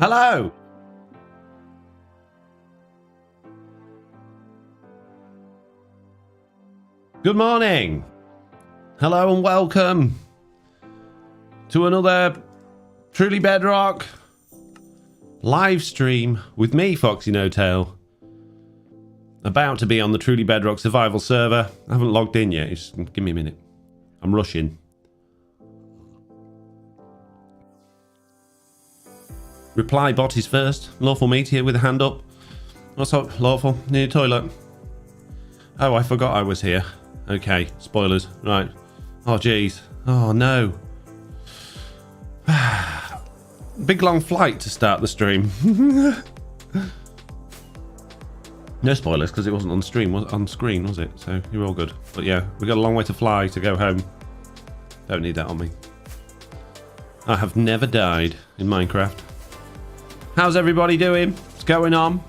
Hello. Good morning. Hello and welcome to another Truly Bedrock live stream with me, FoxyNoTail. About to be on the Truly Bedrock survival server. I haven't logged in yet. Just give me a minute. I'm rushing. Reply bot is first. Lawful meat here with a hand up. What's up, Lawful? Near toilet. Oh, I forgot I was here. Okay, spoilers. Right. Oh, jeez. Oh, no. Big long flight to start the stream. No spoilers, because it wasn't on screen, was it? So you're all good. But yeah, we got a long way to fly to go home. Don't need that on me. I have never died in Minecraft. How's everybody doing? What's going on?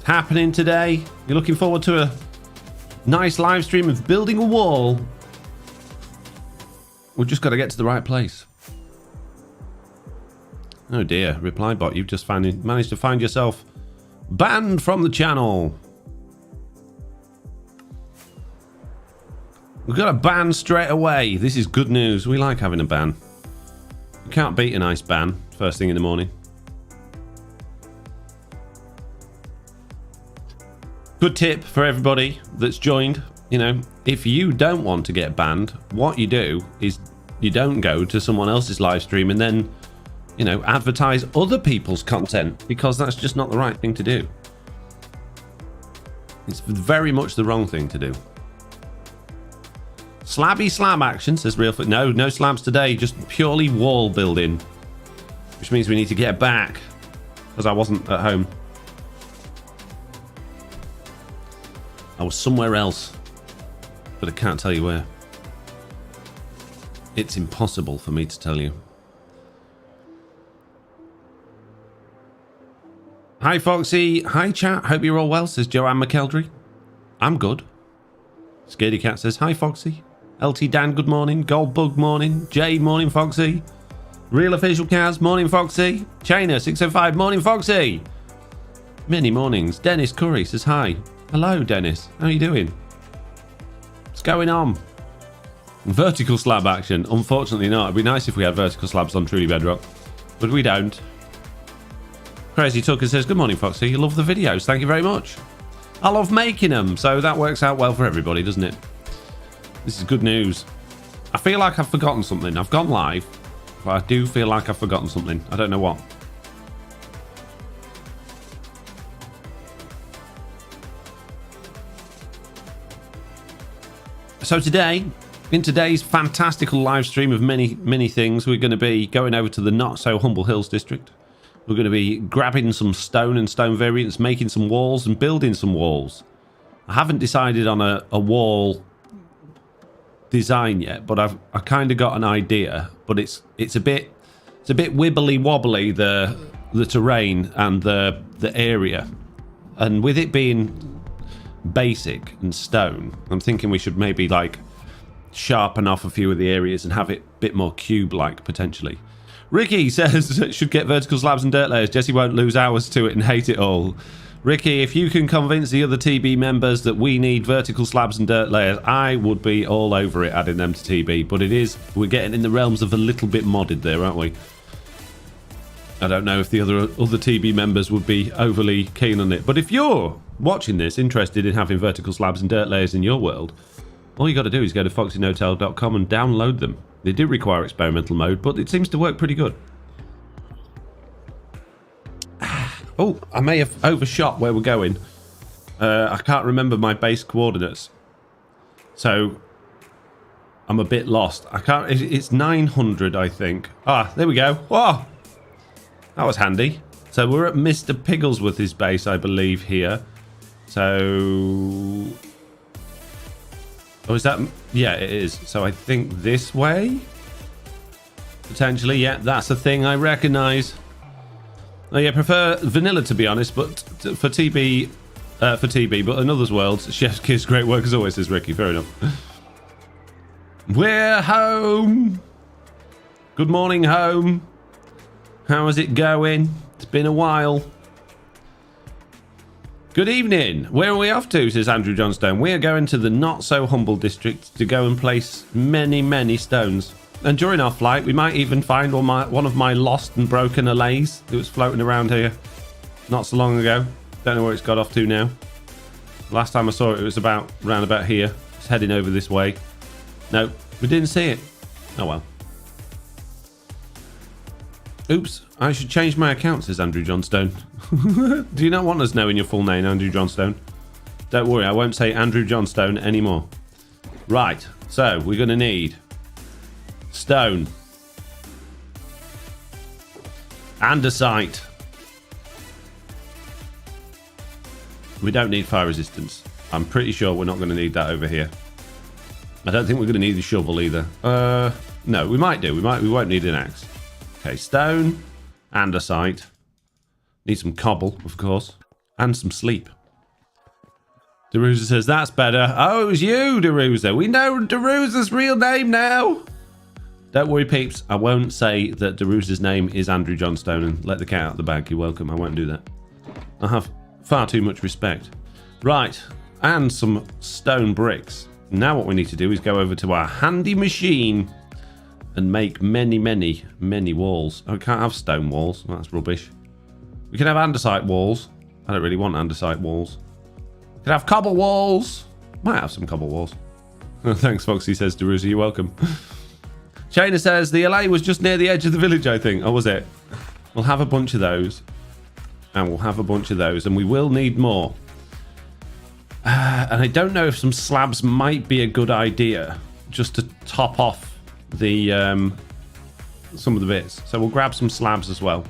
Happening today? You're looking forward to a nice live stream of building a wall? We've just got to get to the right place. Oh dear, reply bot, you've just managed to find yourself banned from the channel. We've got a ban straight away. This is good news. We like having a ban. You can't beat a nice ban first thing in the morning. Good tip for everybody that's joined. You know, if you don't want to get banned, what you do is you don't go to someone else's live stream and then, you know, advertise other people's content, because that's just not the right thing to do. It's very much the wrong thing to do. Slabby slab action, says Real Foot. No slabs today, just purely wall building. Which means we need to get back, because I wasn't at home. I was somewhere else, but I can't tell you where. It's impossible for me to tell you. Hi Foxy, hi chat, hope you're all well, says Joanne McKeldry. I'm good. Scaredy Cat says hi Foxy. LT Dan, good morning. Goldbug, morning. Jay, morning Foxy. Real Official Kaz, morning Foxy. Chainer 605, morning Foxy. Many mornings. Dennis Curry says hi. Hello Dennis, how are you doing? What's going on? Vertical slab action, unfortunately not. It'd be nice if we had vertical slabs on Truly Bedrock, but we don't. Crazy Tucker says, good morning Foxy, you love the videos, thank you very much. I love making them, so that works out well for everybody, doesn't it? This is good news. I feel like I've forgotten something. I've gone live, but I do feel like I've forgotten something. I don't know what. So today, in today's fantastical live stream of many things, we're going to be going over to the Not So Humble Hills district. We're going to be grabbing some stone and stone variants, making some walls and building some walls. I haven't decided on a wall design yet, but I kind of got an idea. But it's a bit wibbly wobbly, the terrain and the area, and with it being basic and stone, I'm thinking we should maybe like sharpen off a few of the areas and have it a bit more cube-like potentially. Ricky says should get vertical slabs and dirt layers. Jesse won't lose hours to it and hate it all. Ricky, if you can convince the other TB members that we need vertical slabs and dirt layers, I would be all over it adding them to TB. But we're getting in the realms of a little bit modded there, aren't we? I don't know if the other TB members would be overly keen on it. But if you're watching this interested in having vertical slabs and dirt layers in your world, all you got to do is go to FoxyNoTail.com and download them. They do require experimental mode, but it seems to work pretty good. Oh, I may have overshot where we're going. I can't remember my base coordinates, so I'm a bit lost. I can't. It's 900, I think. Ah, there we go. Whoa, that was handy. So we're at Mr. Pigglesworth's base, I believe, here. So, oh, is that? Yeah, it is. So I think this way, potentially. Yeah, that's a thing I recognise. Oh yeah, prefer vanilla to be honest, but for TB, but in others' worlds, Chef's Kiss, great work as always, says Ricky. Fair enough. We're home. Good morning, home. How is it going? It's been a while. Good evening. Where are we off to, says Andrew Johnstone. We are going to the not-so-humble district to go and place many, many stones. And during our flight, we might even find one of my lost and broken allays that was floating around here not so long ago. Don't know where it's got off to now. Last time I saw it, it was round about here. It's heading over this way. No, we didn't see it. Oh well. Oops, I should change my account, says Andrew Johnstone. Do you not want us knowing your full name, Andrew Johnstone? Don't worry, I won't say Andrew Johnstone anymore. Right, so we're going to need stone, andesite. We don't need fire resistance. I'm pretty sure we're not going to need that over here. I don't think we're going to need the shovel either. No, we might do. We won't need an axe. Okay, stone, andesite. Need some cobble, of course, and some sleep. Deruza says, that's better. Oh, it was you, Deruza. We know Deruza's real name now. Don't worry, peeps. I won't say that Deruza's name is Andrew Johnstone and let the cat out of the bag. You're welcome. I won't do that. I have far too much respect. Right, and some stone bricks. Now what we need to do is go over to our handy machine and make many, many, many walls. Oh, we can't have stone walls. That's rubbish. We can have andesite walls. I don't really want andesite walls. We can have cobble walls. Might have some cobble walls. Thanks, Foxy, says Deruza. You're welcome. Shayna says, the allay was just near the edge of the village, I think. Oh, was it? We'll have a bunch of those. And we'll have a bunch of those. And we will need more. And I don't know if some slabs might be a good idea. Just to top off the some of the bits. So we'll grab some slabs as well.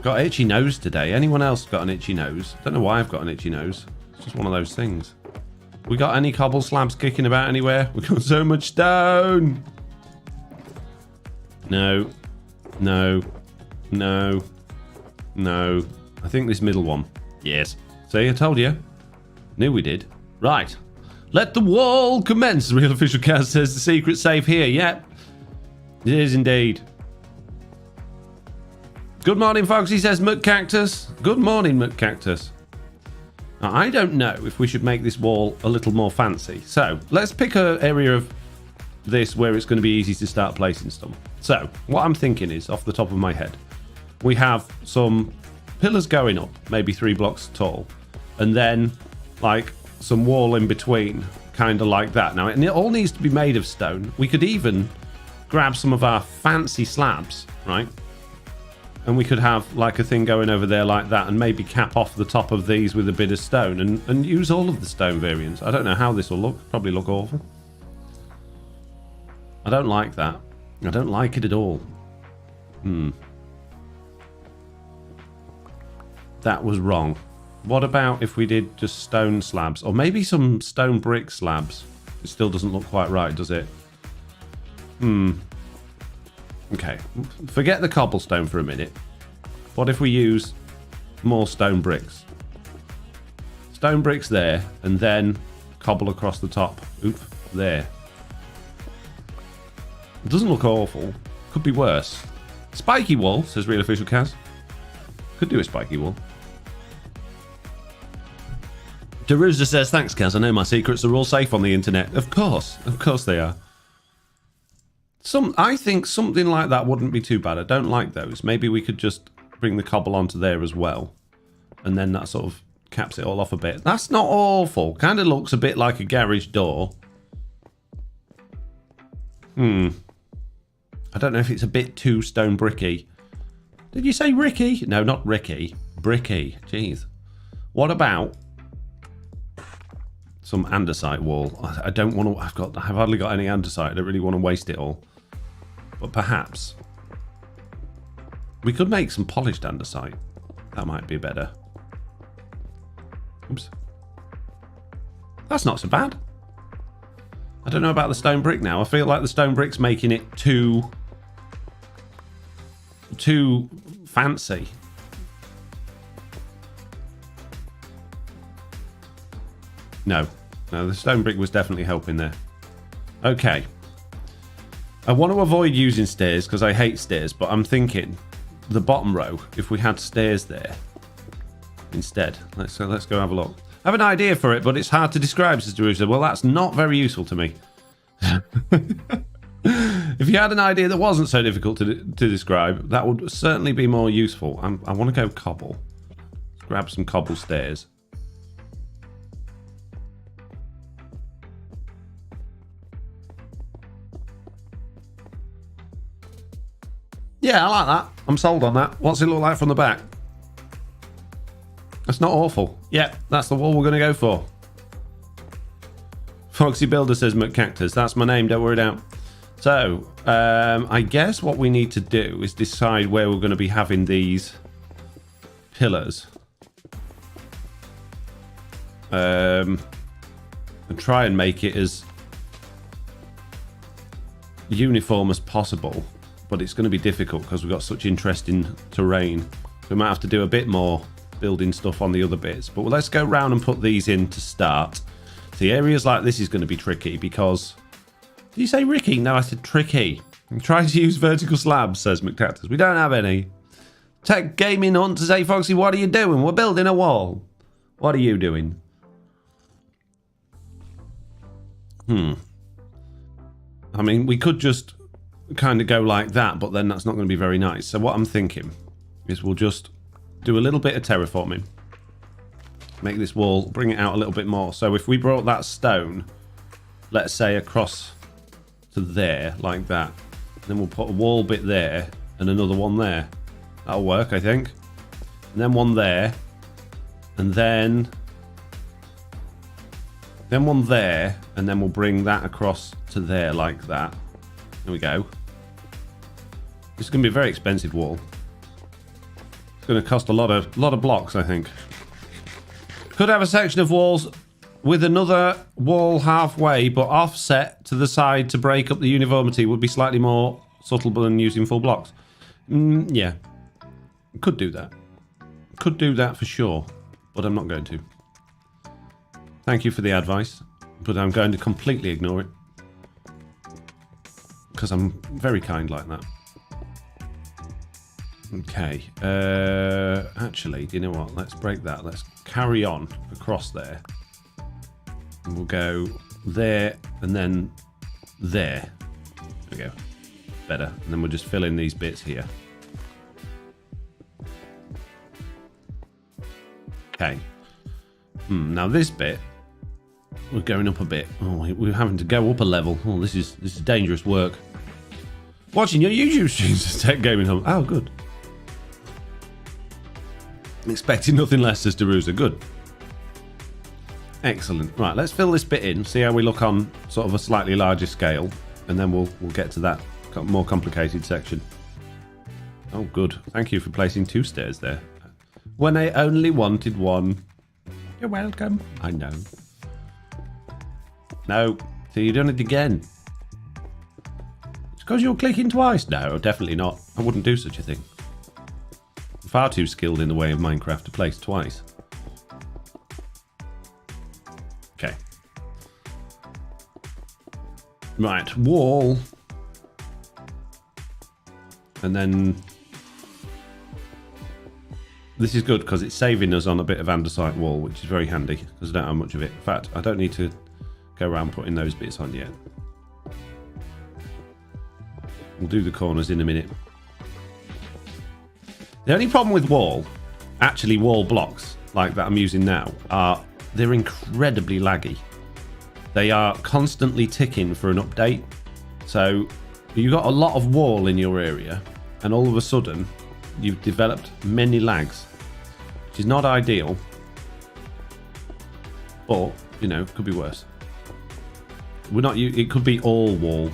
Got an itchy nose today. Anyone else got an itchy nose? Don't know why I've got an itchy nose. It's just one of those things. We got any cobble slabs kicking about anywhere? We got so much stone. No. No. No. No. I think this middle one. Yes. See, I told you. Knew we did. Right. Let the wall commence. The real official Kaz says the secret safe here. Yep. It is indeed. Good morning, Foxy, says McCactus. Good morning, McCactus. Now, I don't know if we should make this wall a little more fancy. So, let's pick an area of this where it's going to be easy to start placing stuff. So, what I'm thinking is, off the top of my head, we have some pillars going up, maybe 3 blocks tall, and then, like, some wall in between, kind of like that. Now, and it all needs to be made of stone. We could even grab some of our fancy slabs, right? And we could have like a thing going over there like that and maybe cap off the top of these with a bit of stone and use all of the stone variants. I don't know how this will look. Probably look awful. I don't like that. I don't like it at all. That was wrong. What about if we did just stone slabs? Or maybe some stone brick slabs. It still doesn't look quite right, does it? Okay, forget the cobblestone for a minute. What if we use more stone bricks? Stone bricks there, and then cobble across the top. Oop, there. It doesn't look awful. Could be worse. Spiky wall, says Real Official Kaz. Could do a spiky wall. Deruza says, thanks, Kaz. I know my secrets are all safe on the internet. Of course they are. I think something like that wouldn't be too bad. I don't like those. Maybe we could just bring the cobble onto there as well. And then that sort of caps it all off a bit. That's not awful. Kind of looks a bit like a garage door. I don't know if it's a bit too stone bricky. Did you say Ricky? No, not Ricky. Bricky. Jeez. What about some andesite wall? I don't want to... I've hardly got any andesite. I don't really want to waste it all. But perhaps we could make some polished andesite. That might be better. Oops. That's not so bad. I don't know about the stone brick now. I feel like the stone brick's making it too fancy. No, the stone brick was definitely helping there. Okay. I want to avoid using stairs because I hate stairs, but I'm thinking the bottom row, if we had stairs there instead. Let's go have a look. I have an idea for it, but it's hard to describe, says Jerusalem. Well, that's not very useful to me. If you had an idea that wasn't so difficult to describe, that would certainly be more useful. I want to go cobble. Let's grab some cobble stairs. Yeah, I like that. I'm sold on that. What's it look like from the back? That's not awful. Yeah, that's the wall we're going to go for. Foxy Builder says McCactus. That's my name, don't worry down. So, I guess what we need to do is decide where we're going to be having these pillars. And try and make it as uniform as possible. But it's going to be difficult because we've got such interesting terrain. So we might have to do a bit more building stuff on the other bits. But let's go round and put these in to start. See, areas like this is going to be tricky because... Did you say Ricky? No, I said tricky. I'm trying to use vertical slabs, says McTactus. We don't have any. Tech Gaming Hunt to say, Foxy, what are you doing? We're building a wall. What are you doing? I mean, we could just kind of go like that, but then that's not going to be very nice. So what I'm thinking is we'll just do a little bit of terraforming. Make this wall, bring it out a little bit more. So if we brought that stone, let's say across to there, like that, then we'll put a wall bit there and another one there. That'll work, I think. And then one there, and then one there, and then we'll bring that across to there like that. There we go. This is going to be a very expensive wall. It's going to cost a lot of blocks, I think. Could have a section of walls with another wall halfway, but offset to the side to break up the uniformity would be slightly more subtle than using full blocks. Yeah. Could do that. Could do that for sure, but I'm not going to. Thank you for the advice, but I'm going to completely ignore it. Because I'm very kind like that. Okay. Actually, you know what? Let's break that. Let's carry on across there. And we'll go there and then there. There we go. Better. And then we'll just fill in these bits here. Okay. Now this bit, we're going up a bit. Oh, we're having to go up a level. Oh, this is dangerous work. Watching your YouTube streams, Tech Gaming Home. Oh, good. Expecting nothing less, says Derusa. Good. Excellent. Right, let's fill this bit in, see how we look on sort of a slightly larger scale, and then we'll get to that more complicated section. Oh, good. Thank you for placing 2 stairs there. When I only wanted 1. You're welcome. I know. No. So you've done it again. It's because you're clicking twice. No, definitely not. I wouldn't do such a thing. I'm far too skilled in the way of Minecraft to place twice. Okay. Right, wall. And then... This is good because it's saving us on a bit of andesite wall, which is very handy because I don't have much of it. In fact, I don't need to go around putting those bits on yet. We'll do the corners in a minute. The only problem with wall blocks like that I'm using now, are they're incredibly laggy. They are constantly ticking for an update. So you've got a lot of wall in your area and all of a sudden you've developed many lags, which is not ideal, but you know, could be worse. It could be all wall.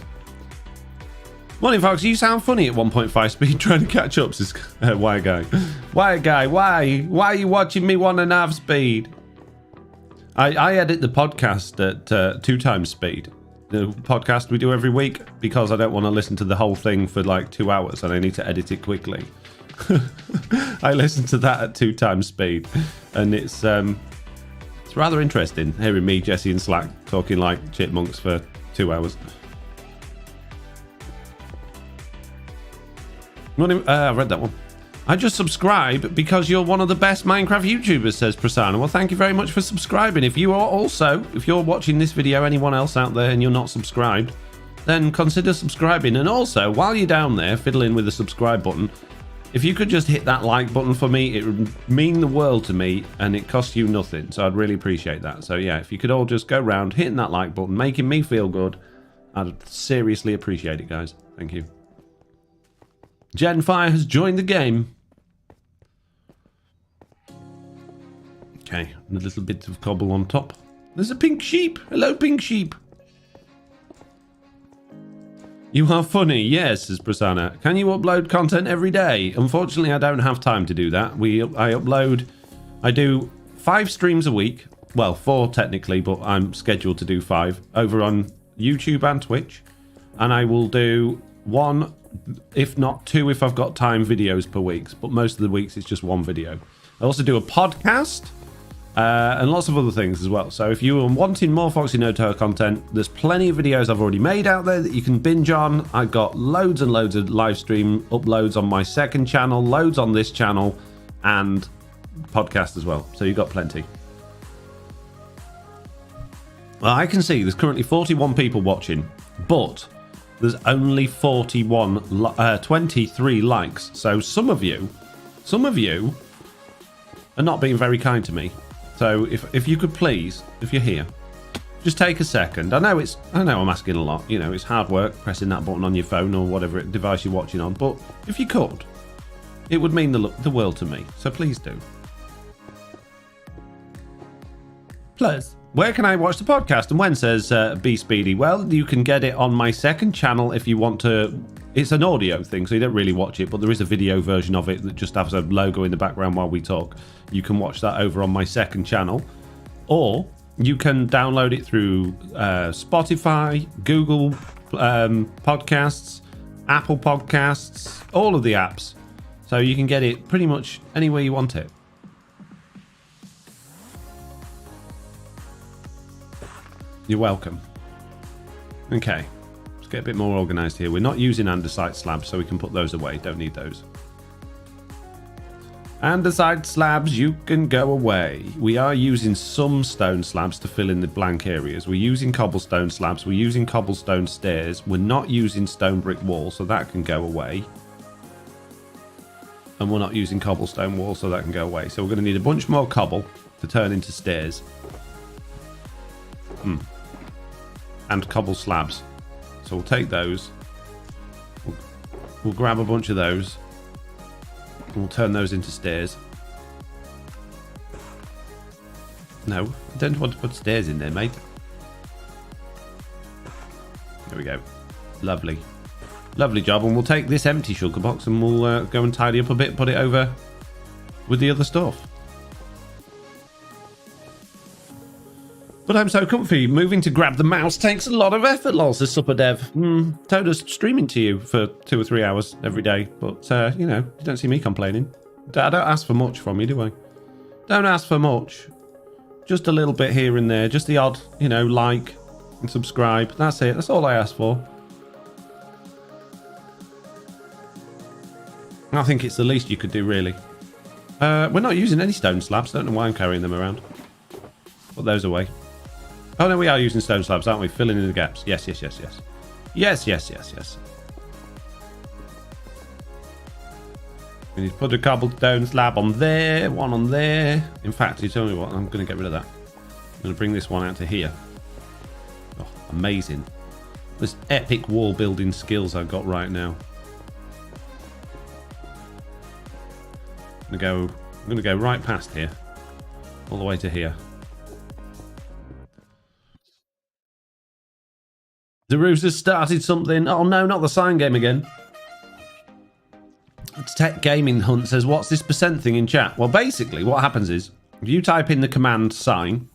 Morning, folks. You sound funny at 1.5 speed trying to catch up, says Wire Guy. Wire Guy, why are you watching me 1.5 speed? I edit the podcast at 2 times speed. The podcast we do every week, because I don't want to listen to the whole thing for like 2 hours and I need to edit it quickly. I listen to that at 2 times speed, and it's rather interesting hearing me, Jesse, and Slack talking like chipmunks for 2 hours. I read that one. I just subscribe because you're one of the best Minecraft YouTubers, says Prasanna. Well, thank you very much for subscribing. If you're watching this video, anyone else out there and you're not subscribed, then consider subscribing. And also, while you're down there fiddling with the subscribe button, if you could just hit that like button for me, it would mean the world to me and it costs you nothing. So I'd really appreciate that. So yeah, if you could all just go round hitting that like button, making me feel good, I'd seriously appreciate it, guys. Thank you. Genfire has joined the game. Okay, and a little bit of cobble on top. There's a pink sheep. Hello, pink sheep. You are funny, yes, says Prasanna. Can you upload content every day? Unfortunately, I don't have time to do that. I do 5 streams a week. Well, 4 technically, but I'm scheduled to do 5 over on YouTube and Twitch. And I will do 1, if not 2, if I've got time, videos per week. But most of the weeks, it's just 1 video. I also do a podcast. And lots of other things as well. So if you are wanting more FoxyNoTail content, there's plenty of videos I've already made out there that you can binge on. I've got loads and loads of live stream uploads on my second channel, loads on this channel, and podcast as well. So you've got plenty. Well, I can see there's currently 41 people watching, but there's only 23 likes. So some of you are not being very kind to me. So if you could please, if you're here, just take a second. I know I'm asking a lot. You know, it's hard work pressing that button on your phone or whatever device you're watching on. But if you could, it would mean the world to me. So please do. Plus, where can I watch the podcast and when, says Be Speedy? Well, you can get it on my second channel if you want to. It's an audio thing, so you don't really watch it, but there is a video version of it that just has a logo in the background while we talk. You can watch that over on my second channel, or you can download it through Spotify, Google Podcasts, Apple Podcasts, all of the apps. So you can get it pretty much anywhere you want it. You're welcome. Okay. Get a bit more organised here. We're not using andesite slabs, so we can put those away. Don't need those. Andesite slabs, you can go away. We are using some stone slabs to fill in the blank areas. We're using cobblestone slabs. We're using cobblestone stairs. We're not using stone brick walls, so that can go away. And we're not using cobblestone walls, so that can go away. So we're going to need a bunch more cobble to turn into stairs. And cobble slabs. So we'll take those. We'll grab a bunch of those. And we'll turn those into stairs. No, I don't want to put stairs in there, mate. There we go. Lovely. Lovely job. And we'll take this empty sugar box and we'll go and tidy up a bit, put it over with the other stuff. But I'm so comfy. Moving to grab the mouse takes a lot of effort, lol, says Supper Dev. Toda's streaming to you for 2 or 3 hours every day. But, you know, you don't see me complaining. I don't ask for much from you, do I? Don't ask for much. Just a little bit here and there. Just the odd, you know, like and subscribe. That's it. That's all I ask for. I think it's the least you could do, really. We're not using any stone slabs. Don't know why I'm carrying them around. Put those away. Oh, no, we are using stone slabs, aren't we? Filling in the gaps. Yes, yes, yes, yes. Yes, yes, yes, yes. We need to put a cobblestone slab on there, one on there. In fact, you tell me what, I'm going to get rid of that. I'm going to bring this one out to here. Oh, amazing. This epic wall building skills I've got right now. I'm going to go right past here. All the way to here. The Ruse has started something. Oh no, not the sign game again. It's Tech Gaming Hunt says, what's this percent thing in chat? Well, basically, what happens is, if you type in the command sign,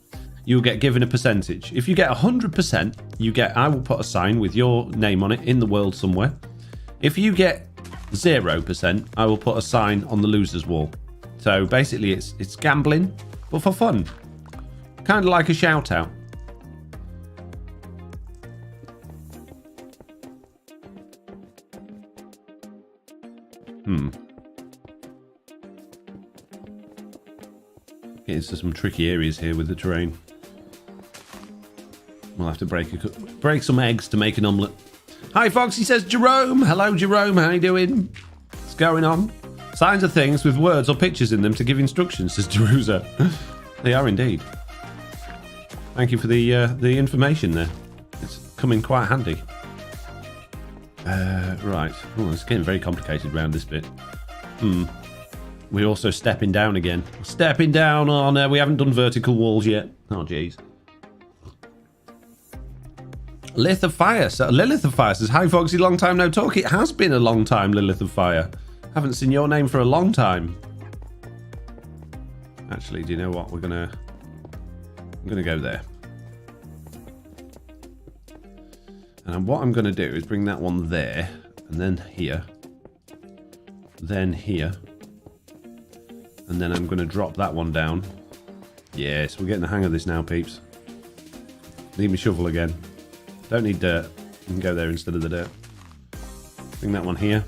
you'll get given a percentage. If you get 100%, you get, I will put a sign with your name on it in the world somewhere. If you get 0%, I will put a sign on the loser's wall. So basically, it's gambling, but for fun. Kind of like a shout out. Get into some tricky areas here with the terrain. We'll have to break some eggs to make an omelette. Hi, Foxy says Jerome. Hello, Jerome. How you doing? What's going on? Signs are things with words or pictures in them to give instructions, says Jerusa. They are indeed. Thank you for the information there. It's come in quite handy. Right. Oh, it's getting very complicated around this bit. We're also stepping down again. Stepping down. Oh, no, we haven't done vertical walls yet. Oh, jeez. Lilith of Fire says, hi, Foxy, long time no talk. It has been a long time, Lilith of Fire. Haven't seen your name for a long time. Actually, do you know what? I'm gonna go there. And what I'm gonna do is bring that one there, and then here, then here, and then I'm gonna drop that one down. Yes, we're getting the hang of this now, peeps. Need me shovel again. Don't need dirt. You can go there instead of the dirt. Bring that one here.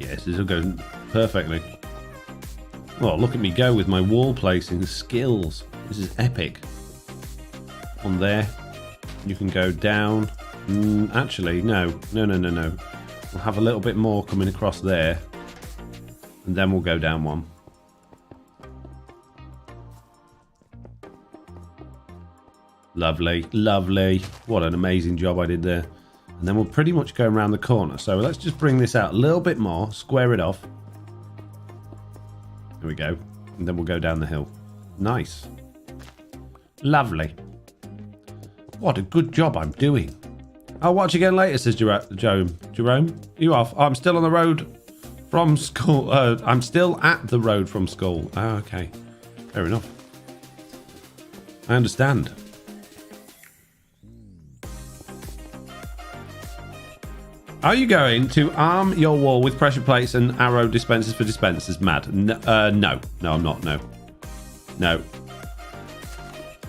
Yes, this will go perfectly. Oh, look at me go with my wall placing skills. This is epic. On there. You can go down. Actually, no. We'll have a little bit more coming across there. And then we'll go down one. Lovely, lovely. What an amazing job I did there. And then we'll pretty much go around the corner. So let's just bring this out a little bit more, square it off. There we go. And then we'll go down the hill. Nice. Lovely. What a good job I'm doing. I'll watch again later, says Jerome. Jerome, you off? Oh, I'm still on the road from school. I'm still at the road from school. Oh, okay. Fair enough. I understand. Are you going to arm your wall with pressure plates and arrow dispensers for dispensers? Mad. No, I'm not. No,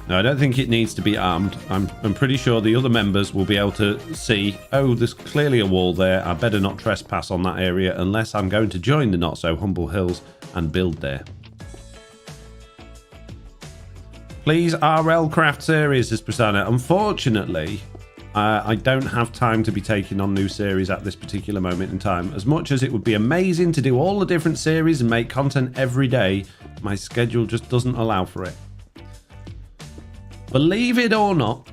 I don't think it needs to be armed. I'm pretty sure the other members will be able to see, oh, there's clearly a wall there. I better not trespass on that area unless I'm going to join the Not So Humble Hills and build there. Please, RL Craft Series, says Prasanna. Unfortunately, I don't have time to be taking on new series at this particular moment in time. As much as it would be amazing to do all the different series and make content every day, my schedule just doesn't allow for it. Believe it or not,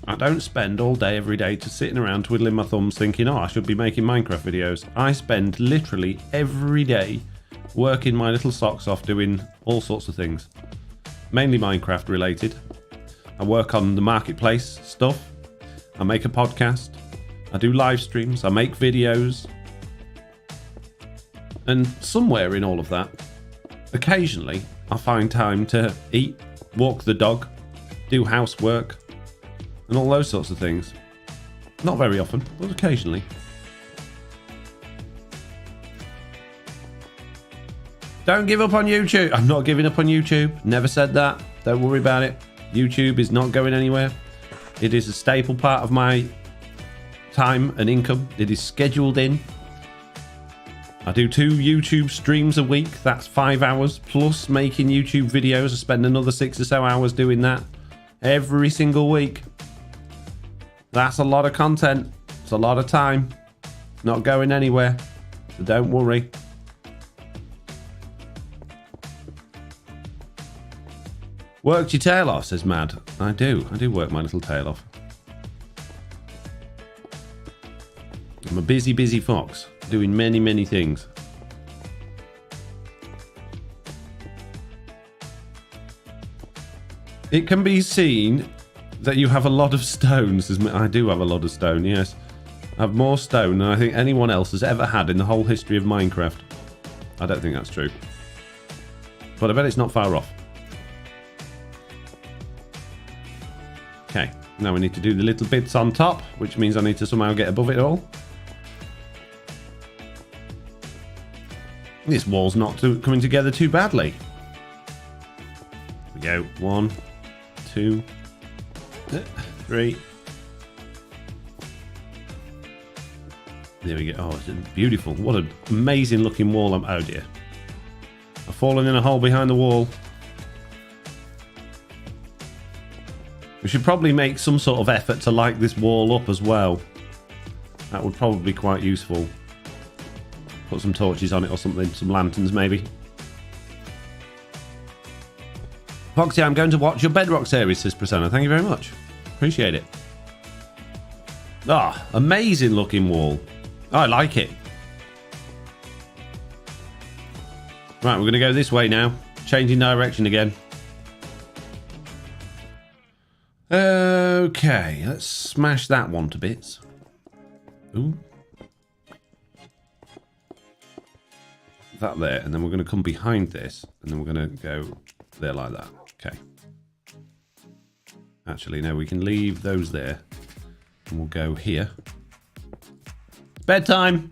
I don't spend all day every day just sitting around twiddling my thumbs thinking, oh, I should be making Minecraft videos. I spend literally every day working my little socks off doing all sorts of things. Mainly Minecraft related. I work on the marketplace stuff. I make a podcast, I do live streams, I make videos, and somewhere in all of that, occasionally I find time to eat, walk the dog, do housework, and all those sorts of things. Not very often, but occasionally. Don't give up on YouTube. I'm not giving up on YouTube. Never said that. Don't worry about it. YouTube is not going anywhere. It is a staple part of my time and income. It is scheduled in. I do 2 YouTube streams a week. That's 5 hours plus making YouTube videos. I spend another 6 or so hours doing that every single week. That's a lot of content. It's a lot of time. Not going anywhere. So don't worry. Worked your tail off, says Mad. I do work my little tail off. I'm a busy fox, doing many things. It can be seen that you have a lot of stone, says Mad. I do have a lot of stone, yes. I have more stone than I think anyone else has ever had in the whole history of Minecraft. I don't think that's true. But I bet it's not far off. Okay, now we need to do the little bits on top, which means I need to somehow get above it all. This wall's not coming together too badly. Here we go. 1, 2, 3. There we go. Oh, it's beautiful. What an amazing looking wall. Oh dear. I've fallen in a hole behind the wall. We should probably make some sort of effort to light this wall up as well. That would probably be quite useful. Put some torches on it or something. Some lanterns maybe. Foxy, I'm going to watch your Bedrock series, says Prasanna. Thank you very much. Appreciate it. Ah, amazing looking wall. Oh, I like it. Right, we're going to go this way now. Changing direction again. Okay, let's smash that one to bits. Ooh. That there, and then we're going to come behind this, and then we're going to go there like that. Okay. Actually, no, we can leave those there, and we'll go here. It's bedtime.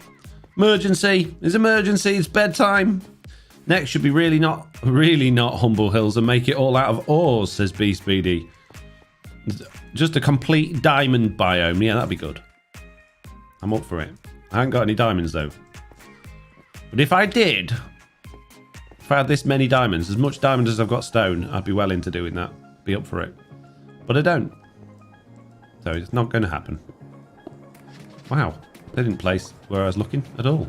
Emergency. It's emergency. It's bedtime. Next should be really not Humble Hills and make it all out of ores, says B Speedy. Just a complete diamond biome. Yeah, that'd be good. I'm up for it. I haven't got any diamonds though. But if I did, if I had this many diamonds, as much diamonds as I've got stone, I'd be well into doing that. Be up for it. But I don't. So it's not going to happen. Wow. They didn't place where I was looking at all.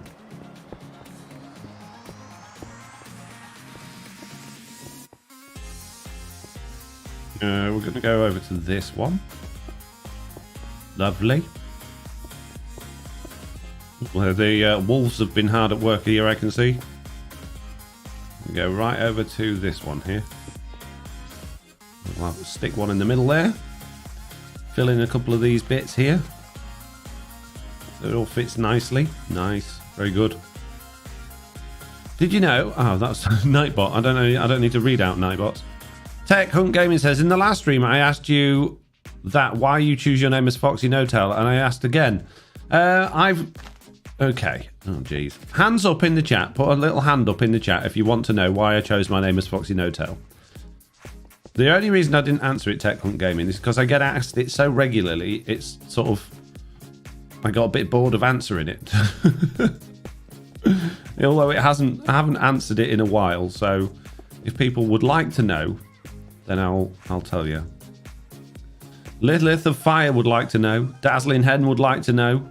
We're going to go over to this one. Lovely. Well, the wolves have been hard at work here, I can see. We go right over to this one here. We'll stick one in the middle there. Fill in a couple of these bits here. So it all fits nicely. Nice. Very good. Did you know? Oh, that's Nightbot. I don't know. I don't need to read out Nightbots. Tech Hunt Gaming says, in the last stream, I asked you that why you choose your name as FoxyNoTail, and I asked again. Okay. Oh, geez. Hands up in the chat. Put a little hand up in the chat if you want to know why I chose my name as FoxyNoTail. The only reason I didn't answer it, Tech Hunt Gaming, is because I get asked it so regularly, it's sort of... I got a bit bored of answering it. Although I haven't answered it in a while, so if people would like to know, then I'll tell you. Lilith of Fire would like to know. Dazzling Hen would like to know.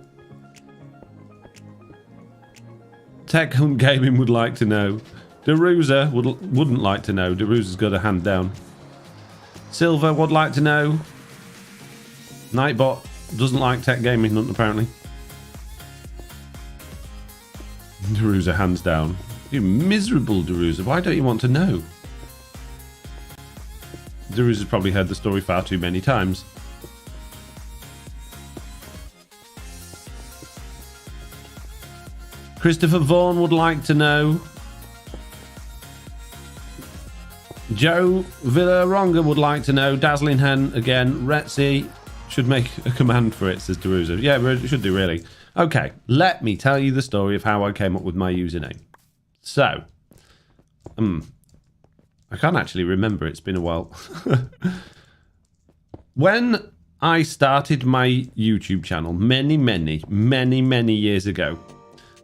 Tech Hunt Gaming would like to know. Deruza wouldn't like to know. Deruza's got a hand down. Silver would like to know. Nightbot doesn't like Tech Gaming Hunt, apparently. Deruza, hands down. You miserable Deruza. Why don't you want to know? Deruza's probably heard the story far too many times. Christopher Vaughan would like to know. Joe Villaronga would like to know. Dazzling Hen again. Retsy should make a command for it, says Deruza. Yeah, it should do, really. Okay, let me tell you the story of how I came up with my username. So, I can't actually remember. It's been a while. When I started my YouTube channel many years ago,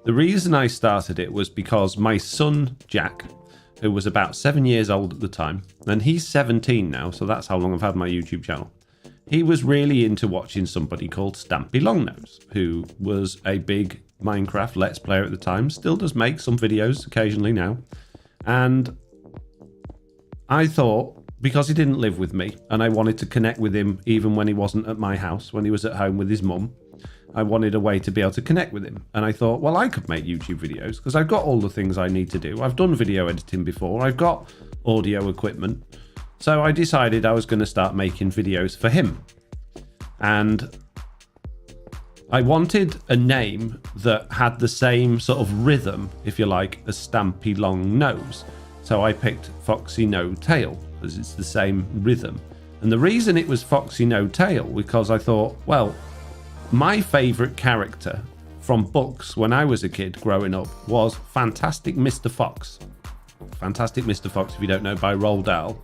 the reason I started it was because my son, Jack, who was about 7 years old at the time, and he's 17 now, so that's how long I've had my YouTube channel. He was really into watching somebody called Stampy Longnose, who was a big Minecraft Let's Player at the time, still does make some videos occasionally now. And I thought, because he didn't live with me, and I wanted to connect with him even when he wasn't at my house, when he was at home with his mum, I wanted a way to be able to connect with him. And I thought, well, I could make YouTube videos, because I've got all the things I need to do. I've done video editing before, I've got audio equipment. So I decided I was going to start making videos for him. And I wanted a name that had the same sort of rhythm, if you like, as Stampy Longnose. So I picked FoxyNoTail, because it's the same rhythm. And the reason it was FoxyNoTail, because I thought, well, my favourite character from books when I was a kid growing up was Fantastic Mr. Fox. Fantastic Mr. Fox, if you don't know, by Roald Dahl,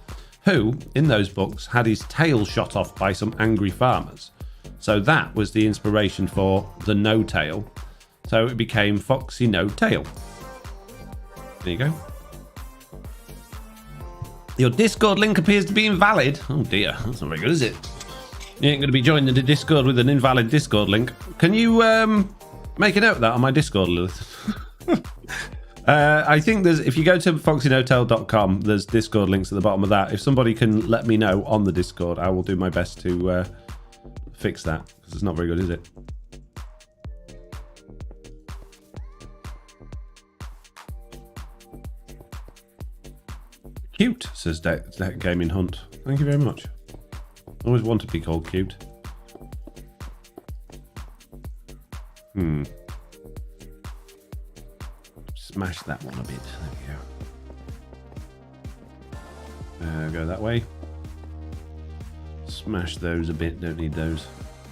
who, in those books, had his tail shot off by some angry farmers. So that was the inspiration for the No Tail. So it became FoxyNoTail. There you go. Your Discord link appears to be invalid. Oh dear, that's not very good, is it? You ain't going to be joining the Discord with an invalid Discord link. Can you make a note of that on my Discord list? I think there's, if you go to FoxyNoTail.com, there's Discord links at the bottom of that. If somebody can let me know on the Discord, I will do my best to fix that, because it's not very good, is it? Cute, says that Gaming Hunt. Thank you very much. Always wanted to be called cute. Smash that one a bit. There we go. Go that way. Smash those a bit. Don't need those.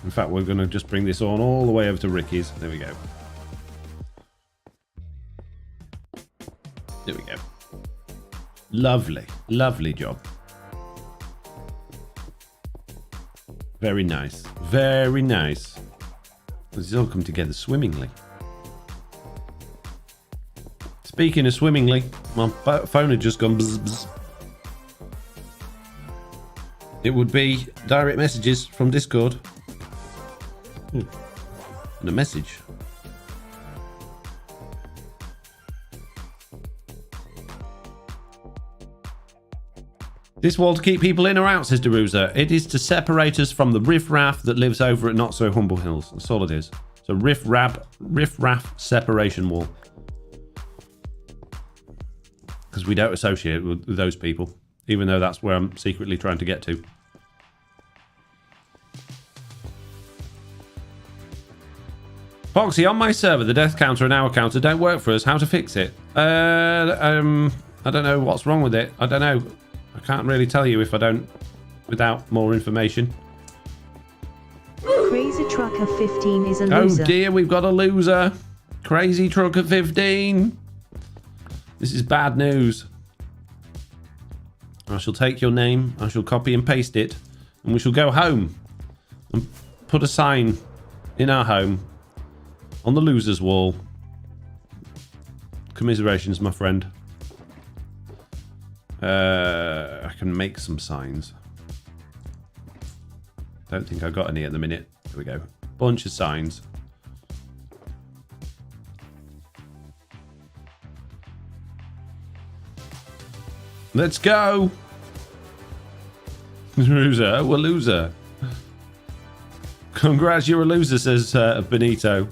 In fact, we're going to just bring this on all the way over to Ricky's. There we go. There we go. Lovely. Lovely job. Very nice. Very nice. This has all come together swimmingly. Speaking of swimmingly, my phone had just gone bzz, bzz. It would be direct messages from Discord. And a message. This wall to keep people in or out, says Deruza. It is to separate us from the riffraff that lives over at Not So Humble Hills. That's all it is. It's a riffraff separation wall. Because we don't associate with those people, even though that's where I'm secretly trying to get to. Foxy, on my server, the death counter and hour counter don't work for us. How to fix it? I don't know what's wrong with it. I don't know. I can't really tell you if I don't, without more information. Crazy Trucker 15 is a loser. Oh dear, we've got a loser. Crazy Trucker 15. This is bad news. I shall take your name, I shall copy and paste it, and we shall go home and put a sign in our home on the loser's wall. Commiserations, my friend. I can make some signs. Don't think I've got any at the minute. There we go. Bunch of signs. Let's go! Loser, we're a loser. Congrats, you're a loser, says Benito.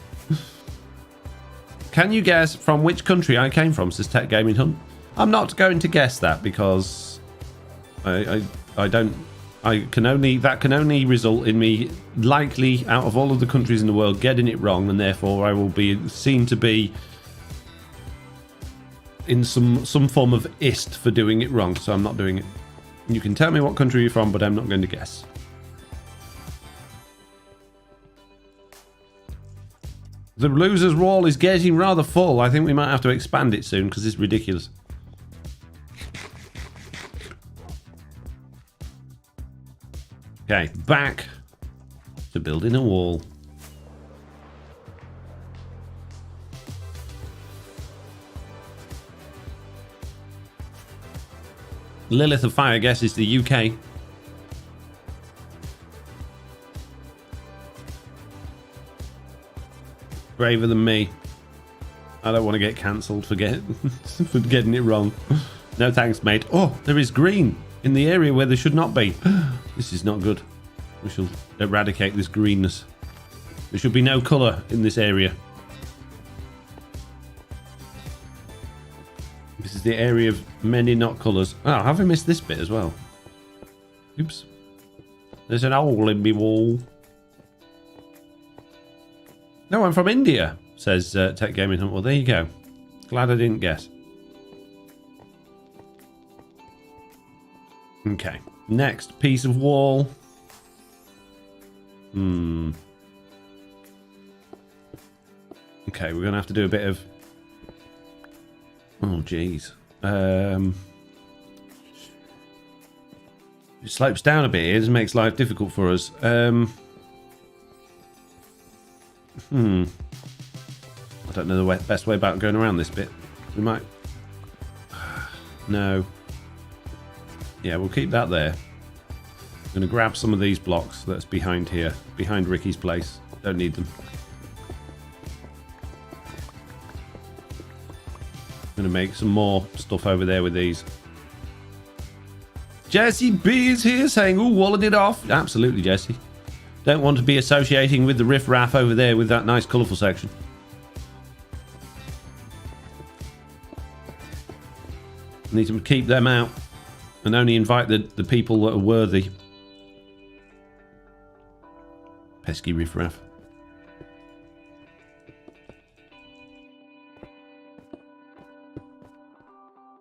Can you guess from which country I came from, says Tech Gaming Hunt? I'm not going to guess that because I can only result in me likely out of all of the countries in the world getting it wrong, and therefore I will be seen to be in some form of ist for doing it wrong, so I'm not doing it. You can tell me what country you're from, but I'm not going to guess. The loser's wall is getting rather full. I think we might have to expand it soon because it's ridiculous. Okay, back to building a wall. Lilith of Fire, I guess, is the UK. Braver than me. I don't want to get cancelled for getting it wrong. No thanks, mate. Oh, there is green in the area where there should not be. This is not good. We shall eradicate this greenness. There should be no colour in this area. This is the area of many not colours. Oh, have I missed this bit as well? Oops. There's an hole in me wall. No, I'm from India, says Tech Gaming Hunt. Well, there you go. Glad I didn't guess. Okay. Next piece of wall. Okay, we're going to have to do a bit of... Oh, jeez. It slopes down a bit here. This makes life difficult for us. I don't know the best way about going around this bit. We might... No. Yeah, we'll keep that there. I'm going to grab some of these blocks that's behind here. Behind Ricky's place. Don't need them. I'm going to make some more stuff over there with these. Jesse B is here saying, ooh, walling it off. Absolutely, Jesse. Don't want to be associating with the riff-raff over there with that nice colourful section. Need to keep them out and only invite the people that are worthy. Pesky riff-raff.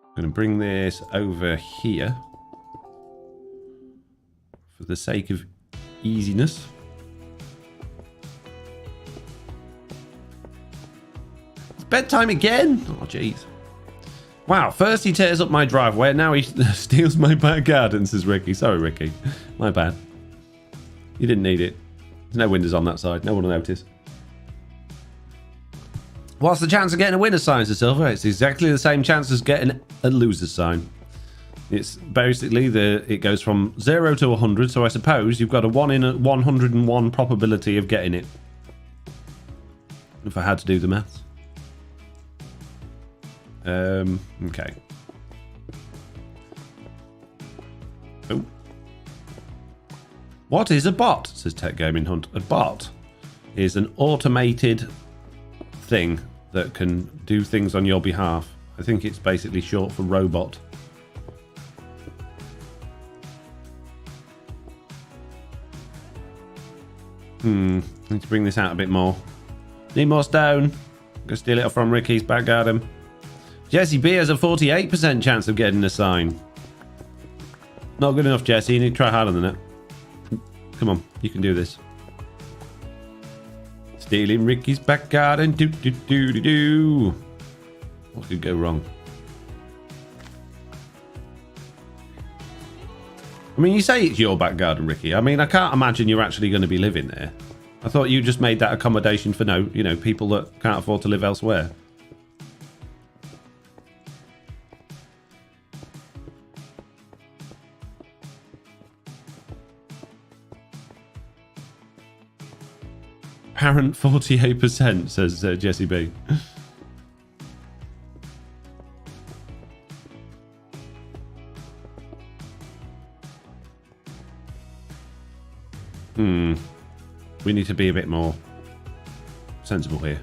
I'm going to bring this over here for the sake of easiness. It's bedtime again. Oh, jeez. Wow, first he tears up my driveway, now he steals my back garden, says Ricky. Sorry, Ricky. My bad. You didn't need it. There's no windows on that side. No one will notice. What's the chance of getting a winner's sign, says Silver? It's exactly the same chance as getting a loser's sign. It's basically it goes from 0 to 100, so I suppose you've got a 1 in a 101 probability of getting it. If I had to do the maths. Okay. Oh. What is a bot? Says Tech Gaming Hunt. A bot is an automated thing that can do things on your behalf. I think it's basically short for robot. Need to bring this out a bit more. Need more stone. Go steal it from Ricky's back garden. Jesse B has a 48% chance of getting a sign. Not good enough, Jesse. You need to try harder than that. Come on, you can do this. Stealing Ricky's back garden. Do do do do do. What could go wrong? I mean, you say it's your back garden, Ricky. I mean, I can't imagine you're actually going to be living there. I thought you just made that accommodation for people that can't afford to live elsewhere. Apparent 48%, says Jesse B. We need to be a bit more sensible here.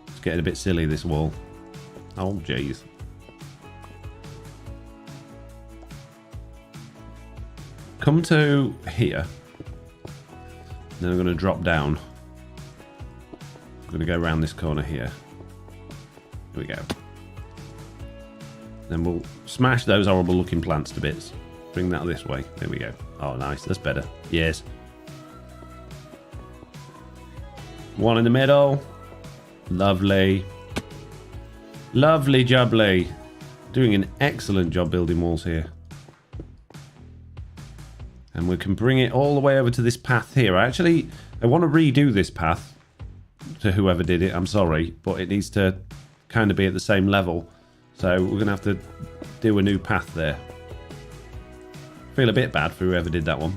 It's getting a bit silly, this wall. Oh, jeez. Come to here. Then I'm going to drop down. I'm going to go around this corner here. Here we go. Then we'll smash those horrible looking plants to bits. Bring that this way. There we go. Oh, nice. That's better. Yes. One in the middle. Lovely. Lovely jubbly. Doing an excellent job building walls here. And we can bring it all the way over to this path here. I want to redo this path to whoever did it. I'm sorry, but it needs to kind of be at the same level. So we're going to have to do a new path there. Feel a bit bad for whoever did that one.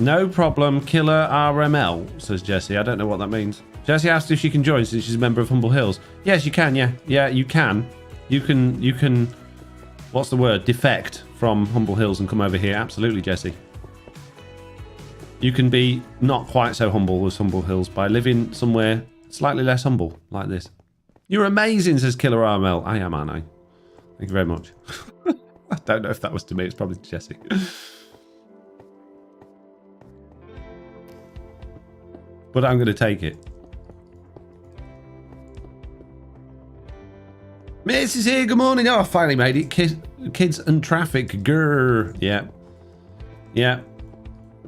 No problem, Killer RML, says Jessie. I don't know what that means. Jessie asked if she can join since she's a member of Humble Hills. Yes, you can, yeah. Yeah, you can. You can, what's the word? Defect from Humble Hills and come over here. Absolutely, Jessie. You can be not quite so humble as Humble Hills by living somewhere slightly less humble, like this. You're amazing, says Killer RML. I am, aren't I? Thank you very much. I don't know if that was to me. It's probably to Jessie. But I'm going to take it. Miss is here. Good morning. Oh, I finally made it. Kids and traffic. Grrr. Yeah. Yeah.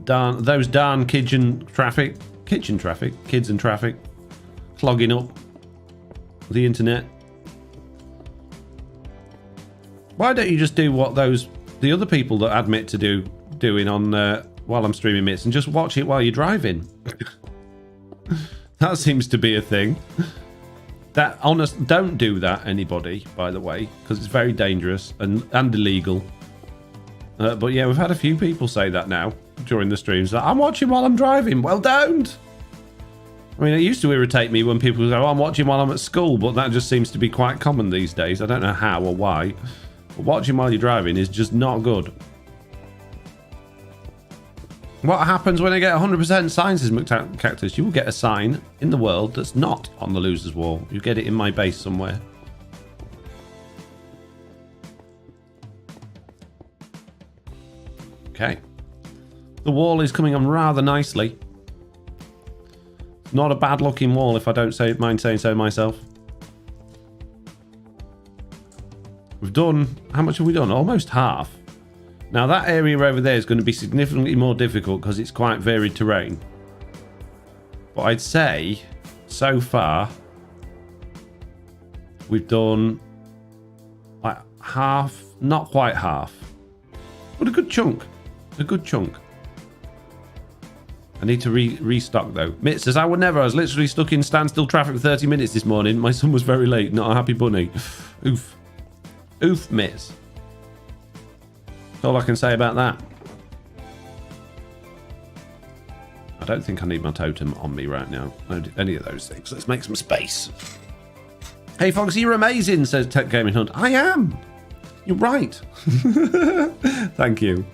Those darn kitchen traffic. Kitchen traffic. Kids and traffic. Clogging up the internet. Why don't you just do what the other people that admit to doing on while I'm streaming Mits and just watch it while you're driving? That seems to be a thing. That honest, don't do that, anybody, by the way, because it's very dangerous and illegal. But yeah, we've had a few people say that now during the streams. Like, I'm watching while I'm driving. Well, don't. I mean, it used to irritate me when people go, oh, I'm watching while I'm at school, but that just seems to be quite common these days. I don't know how or why. But watching while you're driving is just not good. What happens when I get 100% sciences, Cactus? You will get a sign in the world that's not on the loser's wall. You get it in my base somewhere. Okay. The wall is coming on rather nicely. Not a bad looking wall, if I don't mind saying so myself. We've done... How much have we done? Almost half. Now that area over there is going to be significantly more difficult because it's quite varied terrain. But I'd say, so far, we've done like half, not quite half, but a good chunk. A good chunk. I need to restock though. Mitt says, I would never. I was literally stuck in standstill traffic for 30 minutes this morning. My son was very late. Not a happy bunny. Oof. Oof, Mitts. That's all I can say about that. I don't think I need my totem on me right now. No, any of those things. Let's make some space. Hey, Foxy, you're amazing, says Tech Gaming Hunt. I am. You're right. Thank you.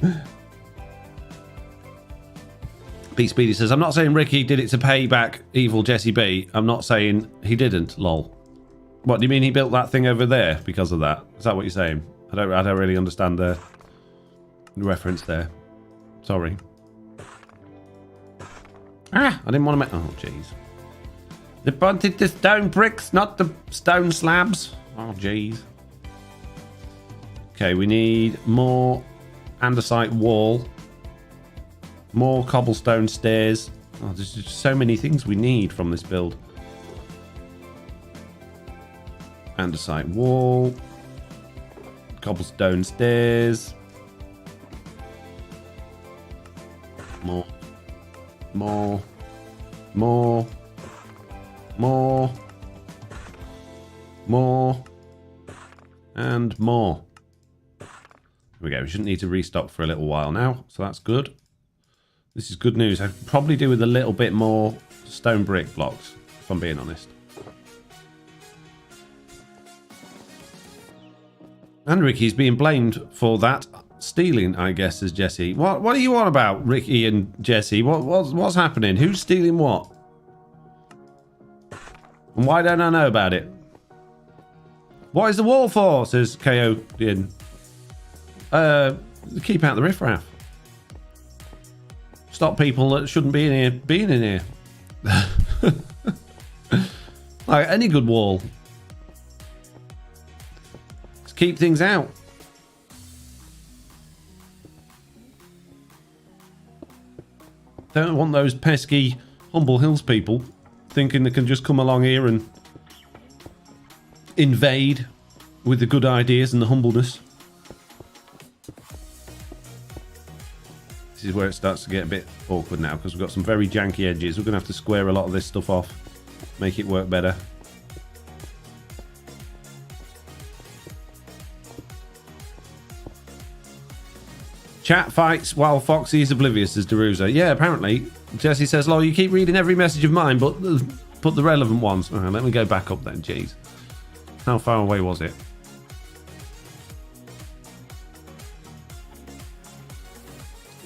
Pete Speedy says, I'm not saying Ricky did it to pay back evil Jesse B. I'm not saying he didn't, lol. What, do you mean he built that thing over there because of that? Is that what you're saying? I don't really understand the reference there. Sorry. I didn't want to make... Oh, jeez. They wanted the stone bricks, not the stone slabs. Oh, jeez. Okay, we need more andesite wall. More cobblestone stairs. Oh, there's just so many things we need from this build. Andesite wall. Cobblestone stairs. More. More. More. More. More. And more. There we go. We shouldn't need to restock for a little while now, so that's good. This is good news. I could probably do with a little bit more stone brick blocks, if I'm being honest. And Ricky's being blamed for that stealing, I guess, says Jesse. What are you on about, Ricky and Jesse? What's happening? Who's stealing what? And why don't I know about it? What is the wall for? Says KO. Keep out the riffraff. Stop people that shouldn't be in here being in here. Like any good wall. Just keep things out. Don't want those pesky Humble Hills people thinking they can just come along here and invade with the good ideas and the humbleness. This is where it starts to get a bit awkward now because we've got some very janky edges. We're going to have to square a lot of this stuff off, make it work better. Chat fights while Foxy is oblivious, as Deruza. Yeah, apparently. Jesse says, lol, you keep reading every message of mine, but put the relevant ones. Right, let me go back up then, jeez. How far away was it?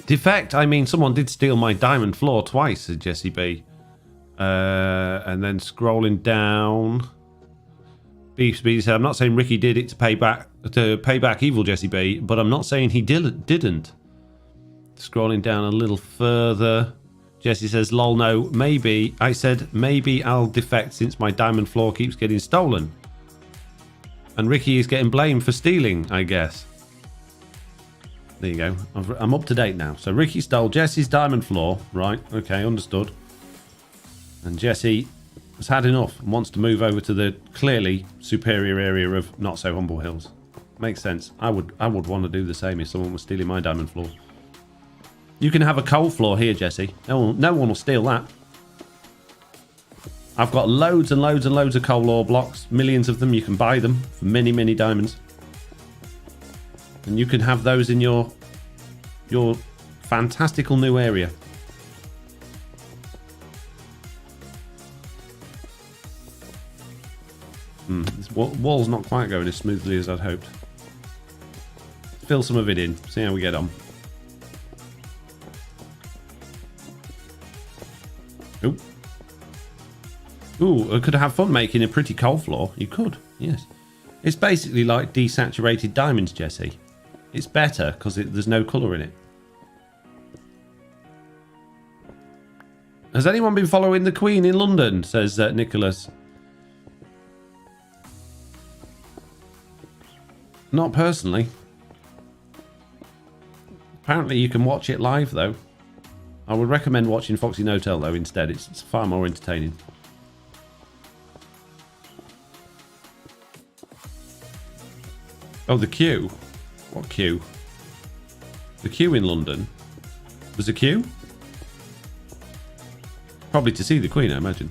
Defect, I mean, someone did steal my diamond floor twice, said Jesse B. And then scrolling down. Beef Speed said, I'm not saying Ricky did it to pay back evil Jesse B, but I'm not saying he didn't. Scrolling down a little further. Jesse says, lol, no, maybe. I said, maybe I'll defect since my diamond floor keeps getting stolen. And Ricky is getting blamed for stealing, I guess. There you go. I'm up to date now. So Ricky stole Jesse's diamond floor. Right. Okay. Understood. And Jesse has had enough and wants to move over to the clearly superior area of Not So Humble Hills. Makes sense. I would want to do the same if someone was stealing my diamond floor. You can have a coal floor here, Jesse. No one will steal that. I've got loads and loads and loads of coal ore blocks. Millions of them. You can buy them for many, many diamonds. And you can have those in your fantastical new area. This wall's not quite going as smoothly as I'd hoped. Fill some of it in. See how we get on. Ooh. Ooh, I could have fun making a pretty coal floor. You could, yes. It's basically like desaturated diamonds, Jesse. It's better because there's no colour in it. Has anyone been following the Queen in London? Says Nicholas. Not personally. Apparently you can watch it live though. I would recommend watching FoxyNoTail though instead. It's far more entertaining. Oh, the queue. What queue? The queue in London. There's a queue? Probably to see the Queen, I imagine.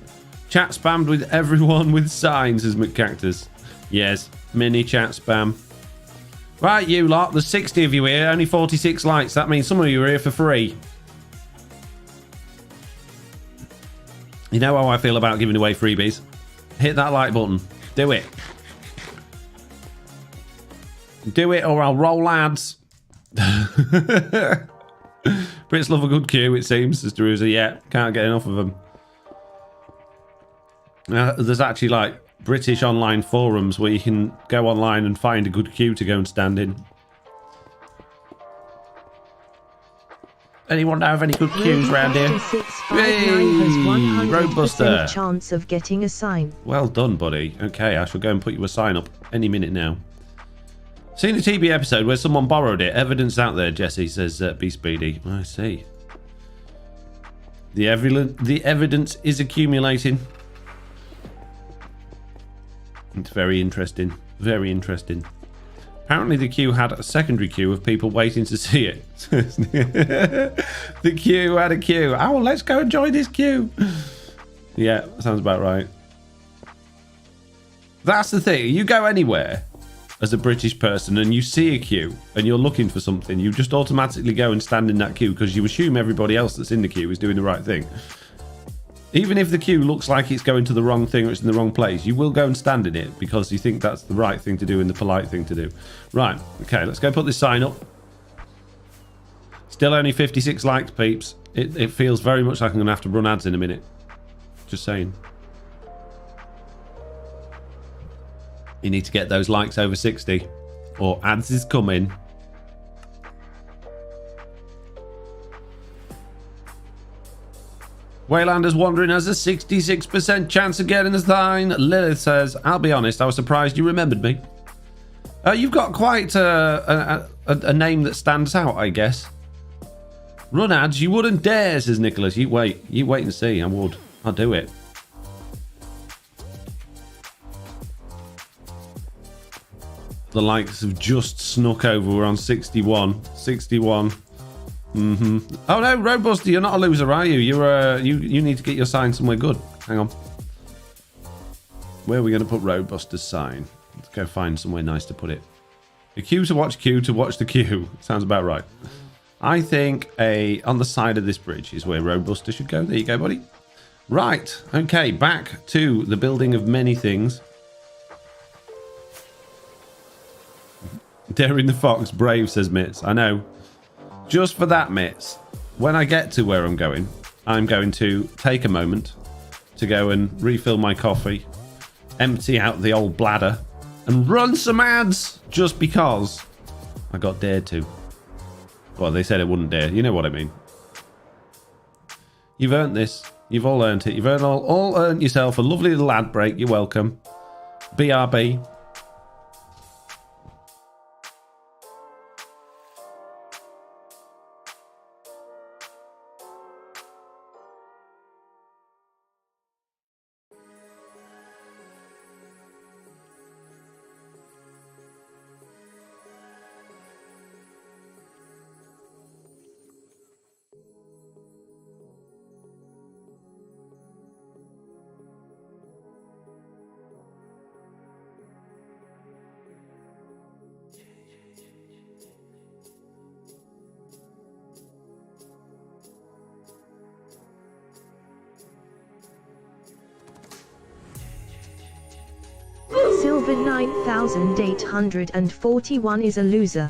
Chat spammed with everyone with signs, says McCactus. Yes, mini chat spam. Right, you lot. There's 60 of you here. Only 46 likes. That means some of you are here for free. You know how I feel about giving away freebies. Hit that like button. Do it. Do it or I'll roll ads. Brits love a good queue, it seems, says Deruza. Yeah, can't get enough of them. There's actually like British online forums where you can go online and find a good queue to go and stand in. Anyone know of any good queues around here? Hey, Roadbuster. Chance of getting a sign. Well done, buddy. Okay, I shall go and put you a sign up any minute now. Seen the TB episode where someone borrowed it. Evidence out there, Jesse, says Be Speedy. I see. The evidence is accumulating. It's very interesting. Very interesting. Apparently the queue had a secondary queue of people waiting to see it. The queue had a queue. Oh, let's go and join this queue. Yeah, sounds about right. That's the thing. You go anywhere as a British person and you see a queue and you're looking for something, you just automatically go and stand in that queue because you assume everybody else that's in the queue is doing the right thing. Even if the queue looks like it's going to the wrong thing or it's in the wrong place, you will go and stand in it because you think that's the right thing to do and the polite thing to do. Right, okay, let's go put this sign up. Still only 56 likes, peeps. It feels very much like I'm going to have to run ads in a minute. Just saying. You need to get those likes over 60 or ads is coming. Waylander's wondering has a 66% chance of getting the sign. Lilith says, I'll be honest, I was surprised you remembered me. You've got quite a name that stands out, I guess. Run ads, you wouldn't dare, says Nicholas. You wait and see. I would. I'll do it. The likes have just snuck over. We're on 61. 61. Oh no, Roadbuster, you're not a loser, are you? You need to get your sign somewhere good. Hang on. Where are we going to put Roadbuster's sign? Let's go find somewhere nice to put it. A queue to watch the queue. Sounds about right. I think on the side of this bridge is where Roadbuster should go. There you go, buddy. Right. Okay, back to the building of many things. Daring the Fox, brave, says Mitz. I know. Just for that, Mitz, when I get to where I'm going to take a moment to go and refill my coffee, empty out the old bladder, and run some ads just because I got dared to. Well, they said I wouldn't dare. You know what I mean. You've earned this. You've all earned it. You've all earned yourself a lovely little ad break. You're welcome. BRB. Silver 9841 is a loser.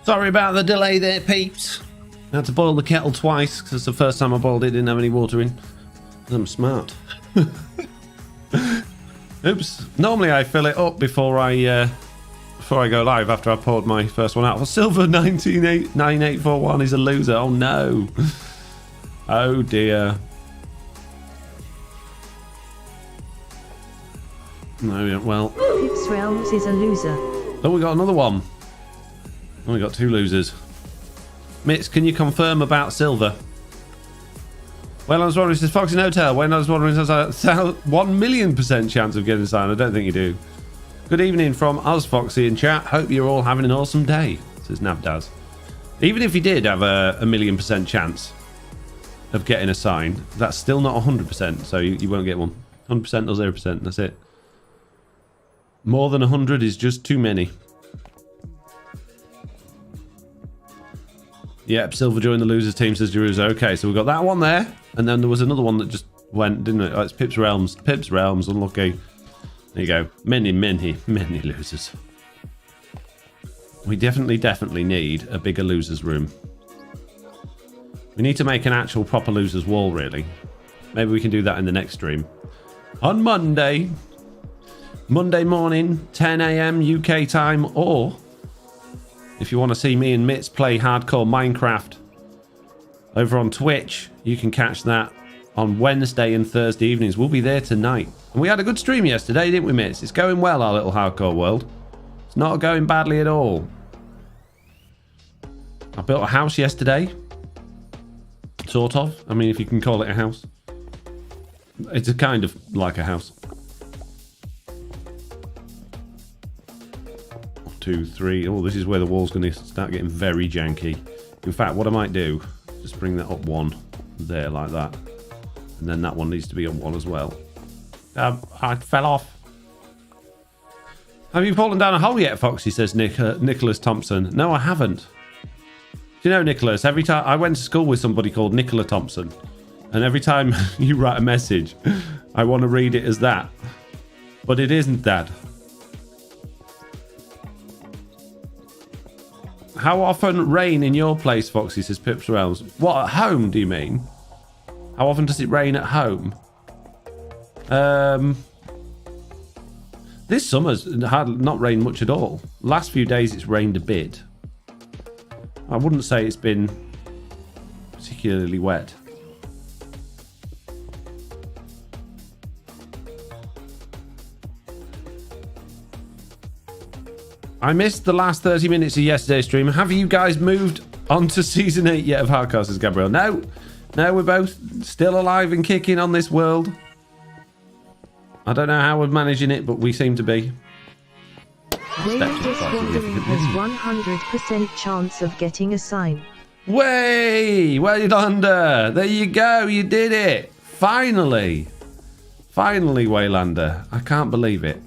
Sorry about the delay there, peeps. I had to boil the kettle twice because it's the first time I boiled it, didn't have any water in. I'm smart. Oops. Normally I fill it up before I go live after I've poured my first one out. Well, Silver 9841 is a loser. Oh no. Oh dear. No, yeah, well. Pips Realms is a loser. Oh, we got another one. Oh, we got two losers. Mitz, can you confirm about Silver? When I was wondering, says FoxyNoTail. When I was wondering, says 1,000,000% chance of getting signed. I don't think you do. Good evening from us, Foxy, in chat. Hope you're all having an awesome day, says Navdaz. Even if you did have a 1,000,000% chance of getting a sign, that's still not 100%, so you won't get one. 100% or 0%, that's it. More than 100 is just too many. Yep, Silver joined the losers team, says Jerusa. Okay, so we've got that one there. And then there was another one that just went, didn't it? Oh, it's Pips Realms. Pips Realms, unlucky. There you go. Many losers. We definitely need a bigger losers room. We need to make an actual proper losers wall, really. Maybe we can do that in the next stream. On Monday morning, 10 a.m. UK time, or if you want to see me and Mitz play hardcore Minecraft over on Twitch, you can catch that on Wednesday and Thursday evenings. We'll be there tonight. And we had a good stream yesterday, didn't we, Mitz? It's going well, our little hardcore world. It's not going badly at all. I built a house yesterday. Sort of. I mean, if you can call it a house. It's a kind of like a house. 2, 3. Oh, this is where the wall's going to start getting very janky. In fact, what I might do, just bring that up one there like that. And then that one needs to be on one as well. I fell off. Have you fallen down a hole yet, Foxy, says Nicholas Thompson. No, I haven't. Do you know, Nicholas, every time I went to school with somebody called Nicola Thompson, and every time you write a message, I want to read it as that. But it isn't that. How often rain in your place, Foxy, says Pips Realms. What, at home, do you mean? How often does it rain at home? This summer's not rained much at all. Last few days it's rained a bit. I wouldn't say it's been particularly wet. I missed the last 30 minutes of yesterday's stream. Have you guys moved on to season 8 yet of Hardcore, says Gabriel? No, we're both still alive and kicking on this world. I don't know how we're managing it, but we seem to be. Wayland is wondering has 100% chance of getting a sign. Waylander! There you go, you did it! Finally! Finally, Waylander. I can't believe it.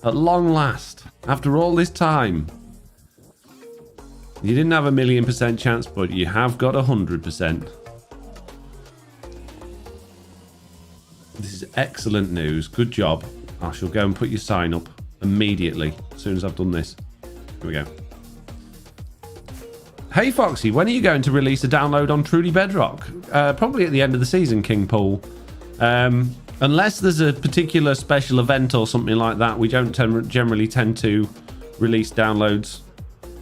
At long last, after all this time. You didn't have 1,000,000% chance, but you have got 100%. This is excellent news. Good job. I shall go and put your sign up immediately as soon as I've done this. Here we go. Hey Foxy, when are you going to release a download on Truly Bedrock? Probably at the end of the season, King Paul. Unless there's a particular special event or something like that, we don't generally tend to release downloads.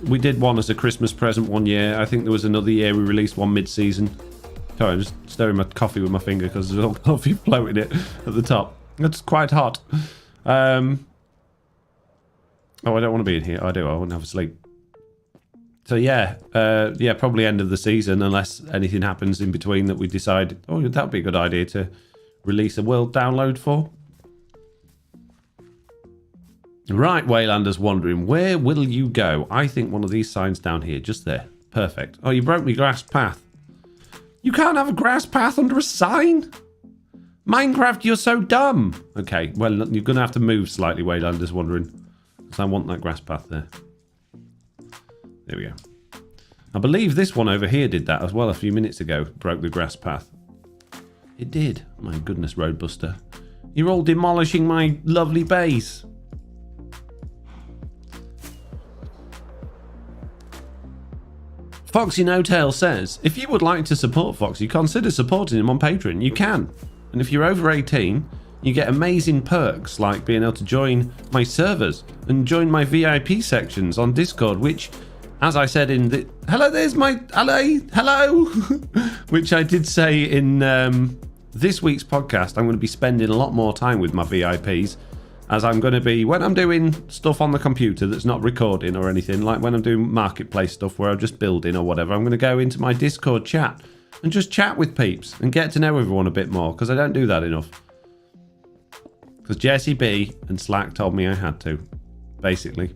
We did one as a Christmas present one year. I think there was another year we released one mid-season. Sorry, I'm just stirring my coffee with my finger because there's all coffee floating it at the top. It's quite hot. Oh, I don't want to be in here. I do. I want to have a sleep. So yeah, probably end of the season, unless anything happens in between that we decide, oh, that would be a good idea to release a world download for. Right, Waylander's wondering, where will you go? I think one of these signs down here, just there. Perfect. Oh, you broke me grass path. You can't have a grass path under a sign? Minecraft, you're so dumb. Okay, well, you're going to have to move slightly, Waylander's wondering. Because I want that grass path there. There we go. I believe this one over here did that as well a few minutes ago. Broke the grass path. It did. My goodness, Roadbuster. You're all demolishing my lovely base. FoxyNoTail says, if you would like to support Foxy, consider supporting him on Patreon. You can. And if you're over 18, you get amazing perks like being able to join my servers and join my VIP sections on Discord, which, as I said in the... Hello, there's my... Hello! Which I did say in this week's podcast. I'm going to be spending a lot more time with my VIPs, as I'm going to be, when I'm doing stuff on the computer that's not recording or anything, like when I'm doing marketplace stuff where I'm just building or whatever, I'm going to go into my Discord chat and just chat with peeps and get to know everyone a bit more, because I don't do that enough. Because Jesse B and Slack told me I had to, basically.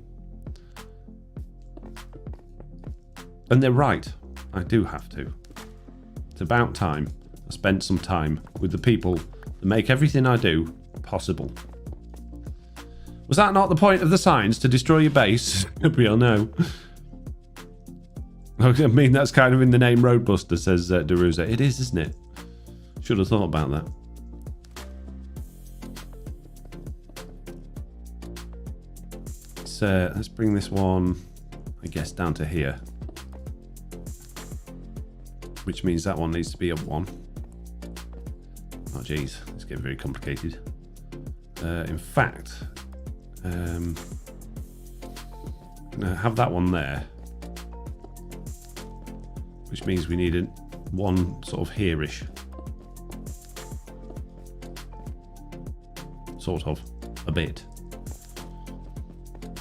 And they're right. I do have to. It's about time I spent some time with the people that make everything I do possible. Was that not the point of the signs, to destroy your base? We all know. I mean, that's kind of in the name Roadbuster, says Deruza. It is, isn't it? Should have thought about that. So let's bring this one, I guess, down to here. Which means that one needs to be a 1. Oh, geez. It's getting very complicated. In fact... have that one there, which means we need one sort of here-ish, sort of a bit.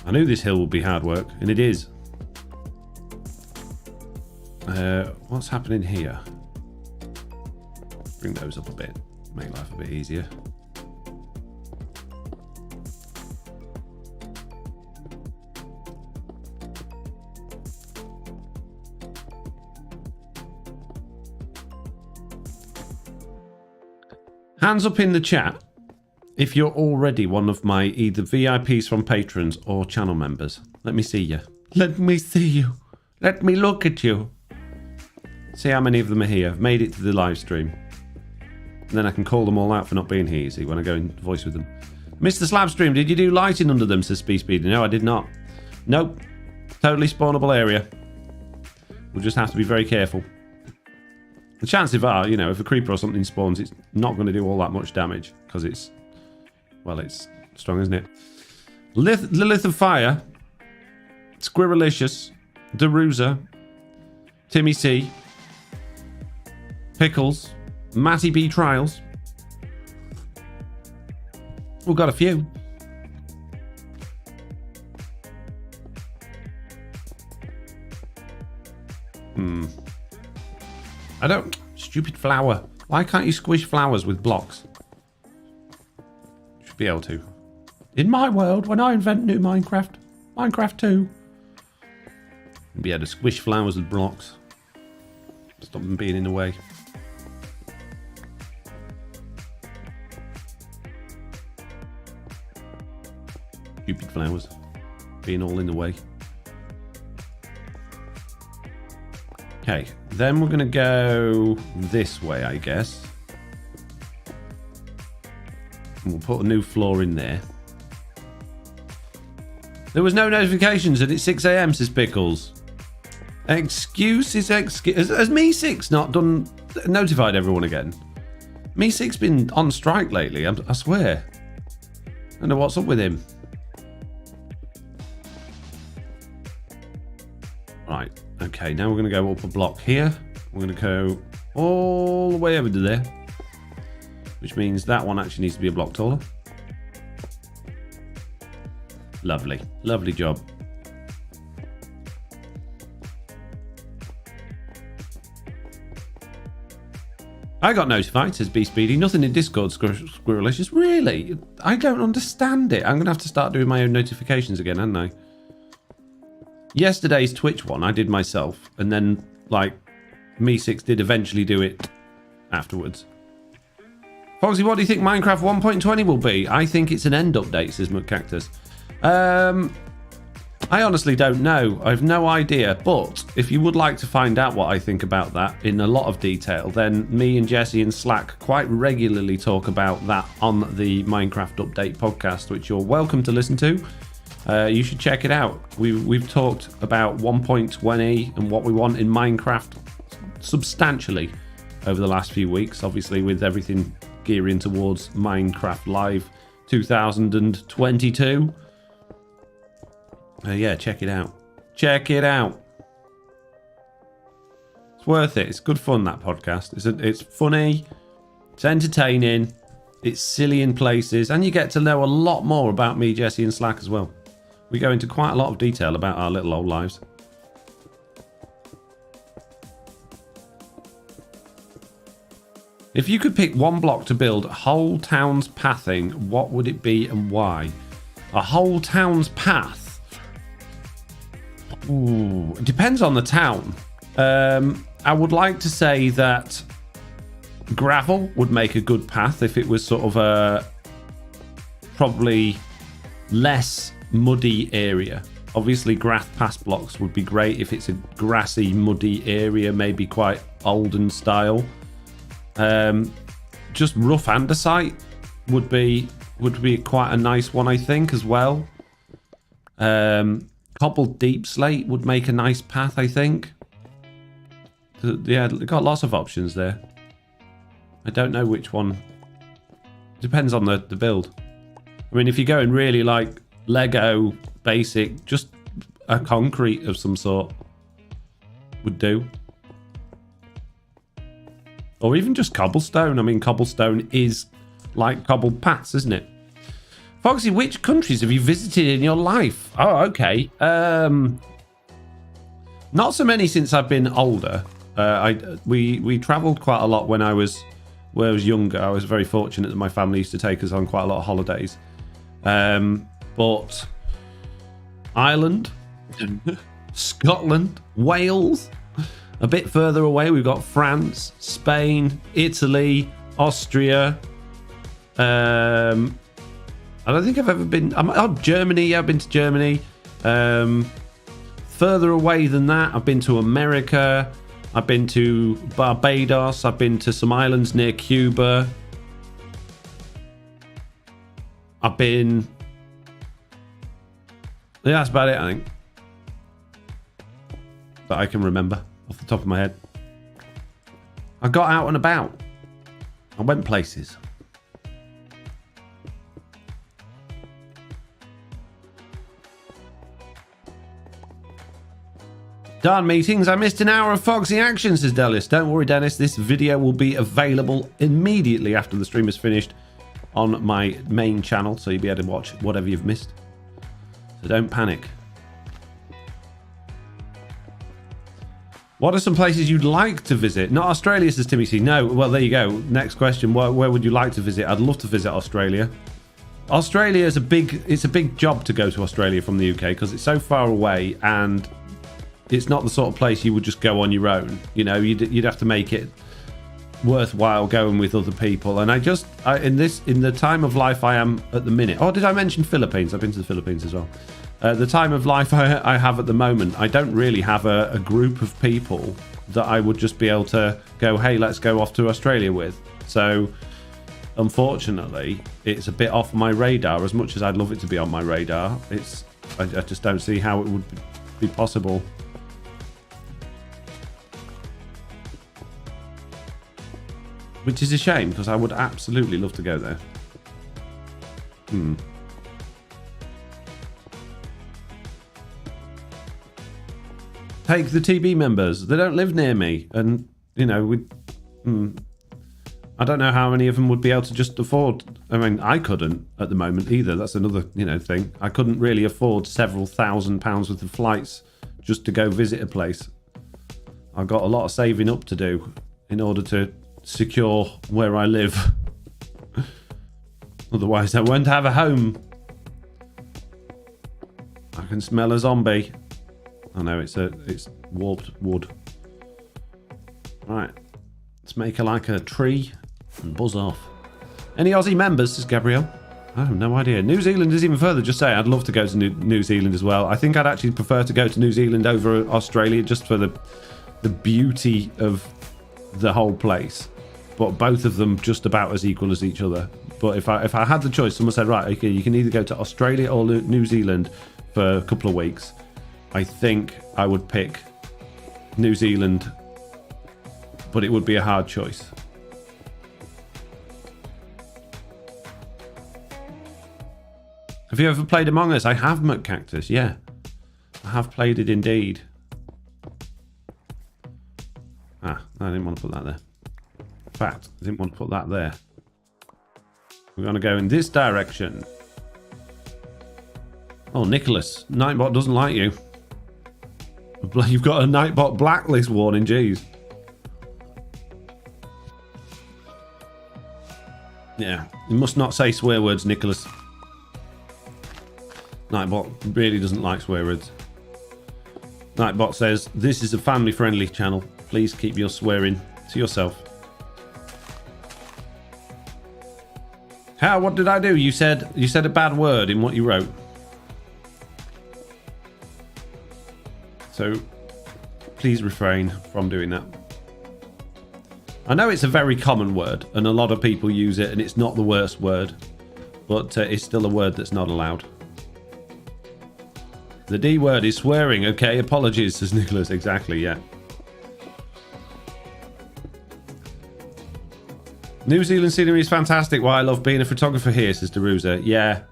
I knew this hill would be hard work, and it is. What's happening here? Bring those up a bit, make life a bit easier. Hands up in the chat if you're already one of my either VIPs from patrons or channel members. Let me see you. Let me see you. Let me look at you. See how many of them are here. I've made it to the live stream. And then I can call them all out for not being here, you see, when I go in voice with them. Mr. Slab Stream, did you do lighting under them, says Speed? No, I did not. Nope. Totally spawnable area. We'll just have to be very careful. The chances are, you know, if a creeper or something spawns, it's not going to do all that much damage because it's, well, it's strong, isn't it? Lilith of Fire, Squirrelicious, Deruza, Timmy C, Pickles, Matty B Trials. We've got a few. I don't... Stupid flower. Why can't you squish flowers with blocks? Should be able to. In my world, when I invent new Minecraft 2, you'll be able to squish flowers with blocks. Stop them being in the way. Stupid flowers. Being all in the way. Okay, then we're going to go this way, I guess. And we'll put a new floor in there. There was no notifications and it's 6 a.m, says Pickles. Excuses. Has Me6 not done notified everyone again? Me6's been on strike lately, I swear. I don't know what's up with him. Right, okay, now we're going to go up a block here. We're going to go all the way over to there. Which means that one actually needs to be a block taller. Lovely, lovely job. I got notified, says B Speedy. Nothing in Discord, Squirrelicious. Really? I don't understand it. I'm going to have to start doing my own notifications again, aren't I? Yesterday's Twitch one I did myself, and then like Me6 did eventually do it afterwards. Foxy, what do you think Minecraft 1.20 will be? I think it's an end update, says McCactus. I honestly don't know. I have no idea, but if you would like to find out what I think about that in a lot of detail, then me and Jesse and Slack quite regularly talk about that on the Minecraft Update podcast, which you're welcome to listen to. You should check it out. We've talked about 1.20 and what we want in Minecraft substantially over the last few weeks, obviously with everything gearing towards Minecraft Live 2022. Yeah, check it out. Check it out. It's worth it. It's good fun, that podcast. It's funny. It's entertaining. It's silly in places. And you get to know a lot more about me, Jesse, and Slack as well. We go into quite a lot of detail about our little old lives. If you could pick one block to build a whole town's pathing, what would it be and why? A whole town's path? Ooh, it depends on the town. I would like to say that gravel would make a good path if it was sort of a probably less muddy area. Obviously grass pass blocks would be great if it's a grassy muddy area, maybe quite olden style. Just rough andesite would be quite a nice one, I think, as well. Cobbled deep slate would make a nice path, I think. Yeah, got lots of options there. I don't know which one. Depends on the build. I mean, if you're going really like Lego basic, just a concrete of some sort would do. Or even just cobblestone. I mean, cobblestone is like cobbled paths, isn't it? Foxy, which countries have you visited in your life? Oh, okay. Not so many since I've been older. We travelled quite a lot when I was younger. I was very fortunate that my family used to take us on quite a lot of holidays. But Ireland, Scotland, Wales. A bit further away, we've got France, Spain, Italy, Austria. I don't think I've ever been... Germany. Yeah, I've been to Germany. Further away than that, I've been to America. I've been to Barbados. I've been to some islands near Cuba. I've been... Yeah, that's about it, I think. That I can remember off the top of my head. I got out and about. I went places. Darn meetings, I missed an hour of Foxy action, says Dennis. Don't worry, Dennis, this video will be available immediately after the stream is finished on my main channel, so you'll be able to watch whatever you've missed. So don't panic. What are some places you'd like to visit? Not Australia, says Timmy C. No, well, there you go. Next question, where would you like to visit? I'd love to visit Australia. Australia is it's a big job to go to Australia from the UK because it's so far away and it's not the sort of place you would just go on your own. You know, you'd have to make it worthwhile going with other people. And in the time of life I am at the minute. Oh, did I mention Philippines? I've been to the Philippines as well. The time of life I have at the moment, I don't really have a group of people that I would just be able to go, hey, let's go off to Australia with. So unfortunately, it's a bit off my radar. As much as I'd love it to be on my radar, I just don't see how it would be possible. Which is a shame, because I would absolutely love to go there. Take the TB members. They don't live near me. And, you know, I don't know how many of them would be able to just afford. I mean, I couldn't at the moment either. That's another, you know, thing. I couldn't really afford several £1,000s worth of flights just to go visit a place. I've got a lot of saving up to do in order to secure where I live. Otherwise I won't have a home. I can smell a zombie. I know it's warped wood. Right, let's make her like a tree and buzz off. Any Aussie members, says Gabrielle? I have no idea. New Zealand is even further. Just say I'd love to go to New Zealand as well. I think I'd actually prefer to go to New Zealand over Australia just for the beauty of the whole place. But both of them just about as equal as each other. But if I had the choice, someone said, right, okay, you can either go to Australia or New Zealand for a couple of weeks, I think I would pick New Zealand, but it would be a hard choice. Have you ever played Among Us? I have, McCactus, yeah. I have played it indeed. I didn't want to put that there. In fact, I didn't want to put that there. We're going to go in this direction. Oh, Nicholas. Nightbot doesn't like you. You've got a Nightbot blacklist warning, jeez. Yeah, you must not say swear words, Nicholas. Nightbot really doesn't like swear words. Nightbot says, this is a family-friendly channel. Please keep your swearing to yourself. How? What did I do? You said a bad word in what you wrote. So please refrain from doing that. I know it's a very common word and a lot of people use it and it's not the worst word, but it's still a word that's not allowed. The D word is swearing. Okay, apologies, says Nicholas. Exactly, yeah. New Zealand scenery is fantastic. Why I love being a photographer here, says Deruza. Yeah,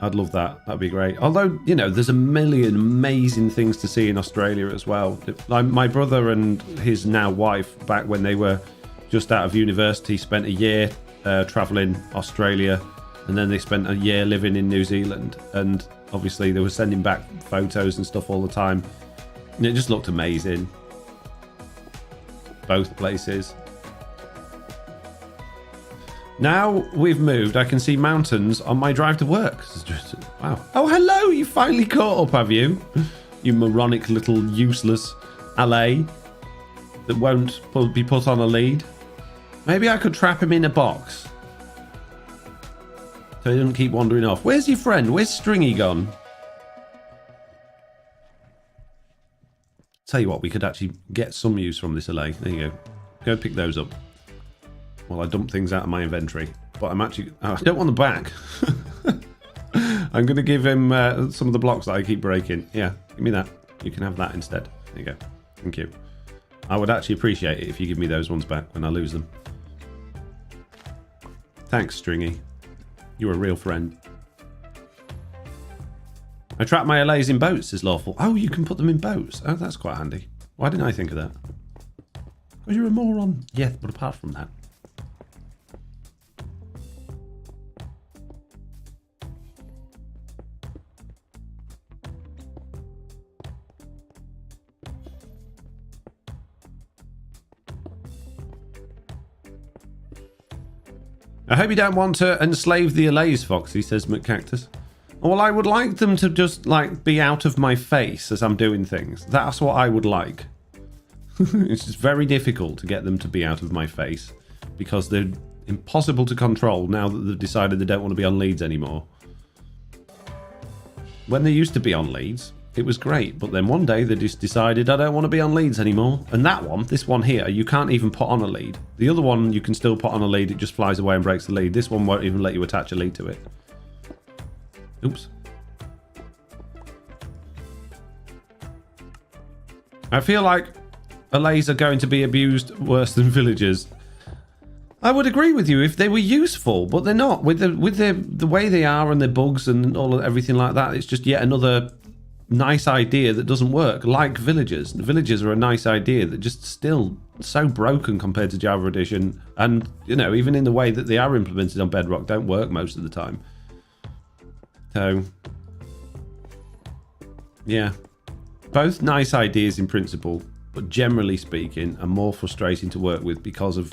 I'd love that. That'd be great. Although, you know, there's a million amazing things to see in Australia as well. Like my brother and his now wife, back when they were just out of university, spent a year traveling Australia, and then they spent a year living in New Zealand. And obviously they were sending back photos and stuff all the time. And it just looked amazing. Both places. Now we've moved, I can see mountains on my drive to work. Wow. Oh, hello! You finally caught up, have you? You moronic little useless LA that won't be put on a lead. Maybe I could trap him in a box so he doesn't keep wandering off. Where's your friend? Where's Stringy gone? Tell you what, we could actually get some use from this LA. There you go. Go pick those up. Well, I dump things out of my inventory, but I'm actually... I don't want the back. I'm going to give him some of the blocks that I keep breaking. Yeah, give me that. You can have that instead. There you go. Thank you. I would actually appreciate it if you give me those ones back when I lose them. Thanks, Stringy. You're a real friend. I trap my allays in boats, says Lawful. Oh, you can put them in boats. Oh, that's quite handy. Why didn't I think of that? Because you're a moron. Yeah, but apart from that. I hope you don't want to enslave the allays, Foxy, says McCactus. Well, I would like them to just, like, be out of my face as I'm doing things. That's what I would like. It's just very difficult to get them to be out of my face because they're impossible to control now that they've decided they don't want to be on leads anymore. When they used to be on leads, it was great, but then one day they just decided I don't want to be on leads anymore. And that one, this one here, you can't even put on a lead. The other one you can still put on a lead, it just flies away and breaks the lead. This one won't even let you attach a lead to it. Oops. I feel like allays are going to be abused worse than villagers. I would agree with you if they were useful, but they're not. With the way they are and their bugs and everything like that, it's just yet another nice idea that doesn't work, like villagers. Villagers are a nice idea that just still so broken compared to Java Edition, and you know, even in the way that they are implemented on Bedrock, don't work most of the time. So yeah, both nice ideas in principle, but generally speaking are more frustrating to work with because of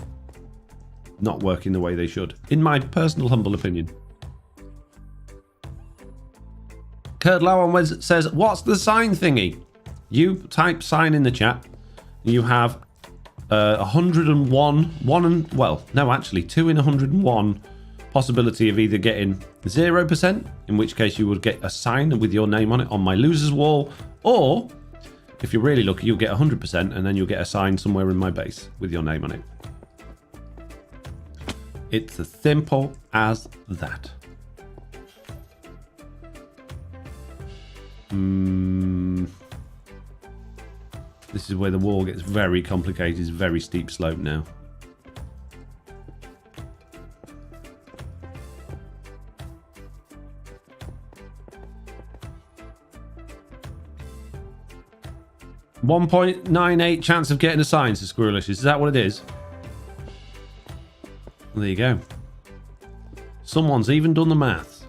not working the way they should, in my personal humble opinion. Kurdlow says, what's the sign thingy? You type sign in the chat. You have 101, 2 in 101 possibility of either getting 0%, in which case you would get a sign with your name on it on my loser's wall, or if you're really lucky, you'll get 100% and then you'll get a sign somewhere in my base with your name on it. It's as simple as that. This is where the wall gets very complicated. It's a very steep slope now. .98 chance of getting a sign, says Squirrelish. Is that what it is? Well, there you go. Someone's even done the maths.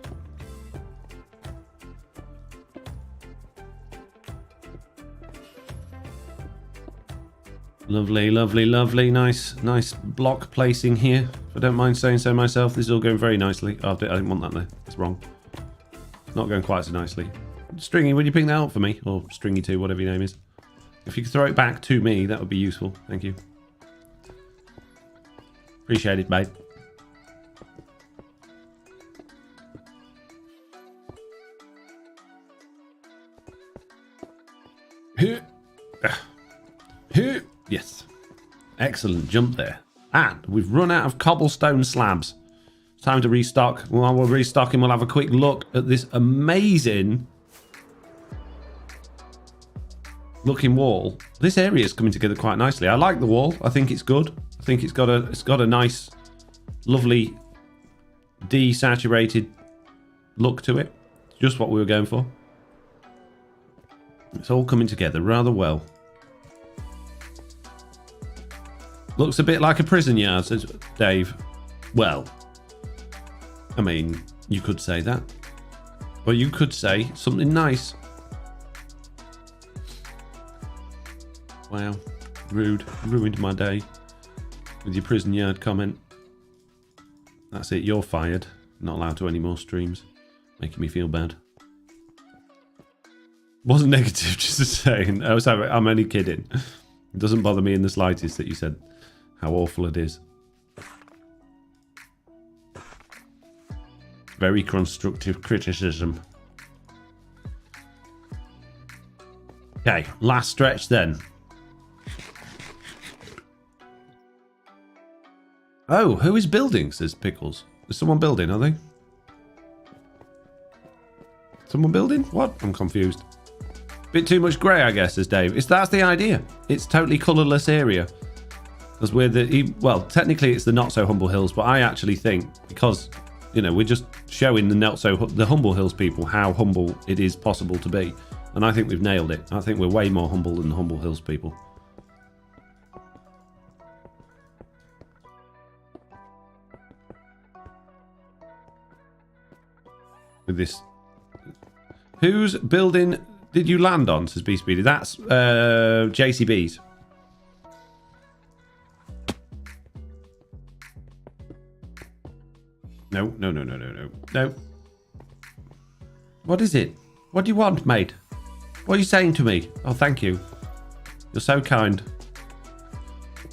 Lovely, lovely, lovely. Nice block placing here. If I don't mind saying so myself, this is all going very nicely. Oh, I didn't want that there. It's wrong. It's not going quite so nicely. Stringy, would you pick that up for me? Or Stringy2, whatever your name is. If you could throw it back to me, that would be useful. Thank you. Appreciate it, mate. Yes. Excellent jump there. And we've run out of cobblestone slabs. It's time to restock. While we're restocking, we'll have a quick look at this amazing looking wall. This area is coming together quite nicely. I like the wall. I think it's good. I think it's got a nice, lovely, desaturated look to it. Just what we were going for. It's all coming together rather well. Looks a bit like a prison yard, says Dave. Well, I mean, you could say that. Or you could say something nice. Wow, rude. Ruined my day with your prison yard comment. That's it, you're fired. Not allowed to any more streams. Making me feel bad. Wasn't negative, just a saying. I'm only kidding. It doesn't bother me in the slightest that you said how awful it is. Very constructive criticism. Okay, last stretch then. Oh, who is building, says Pickles. Is someone building, are they? Someone building? What? I'm confused. Bit too much grey, I guess, says Dave. That's the idea. It's totally colourless area. Because we're well, technically it's the not so humble hills, but I actually think because, you know, we're just showing the humble hills people how humble it is possible to be. And I think we've nailed it. I think we're way more humble than the humble hills people. With this, whose building did you land on, says B Speedy? That's JCB's. No. What is it? What do you want, mate? What are you saying to me? Oh, thank you. You're so kind.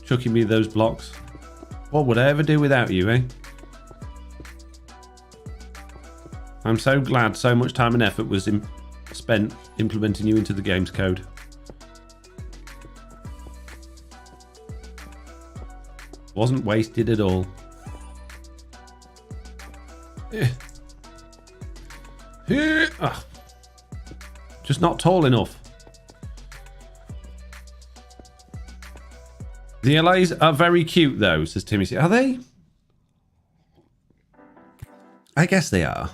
Chucking me those blocks. What would I ever do without you, eh? I'm so glad so much time and effort was spent implementing you into the game's code. Wasn't wasted at all. Just not tall enough. The LAs are very cute though, says Timmy. Are they? I guess they are.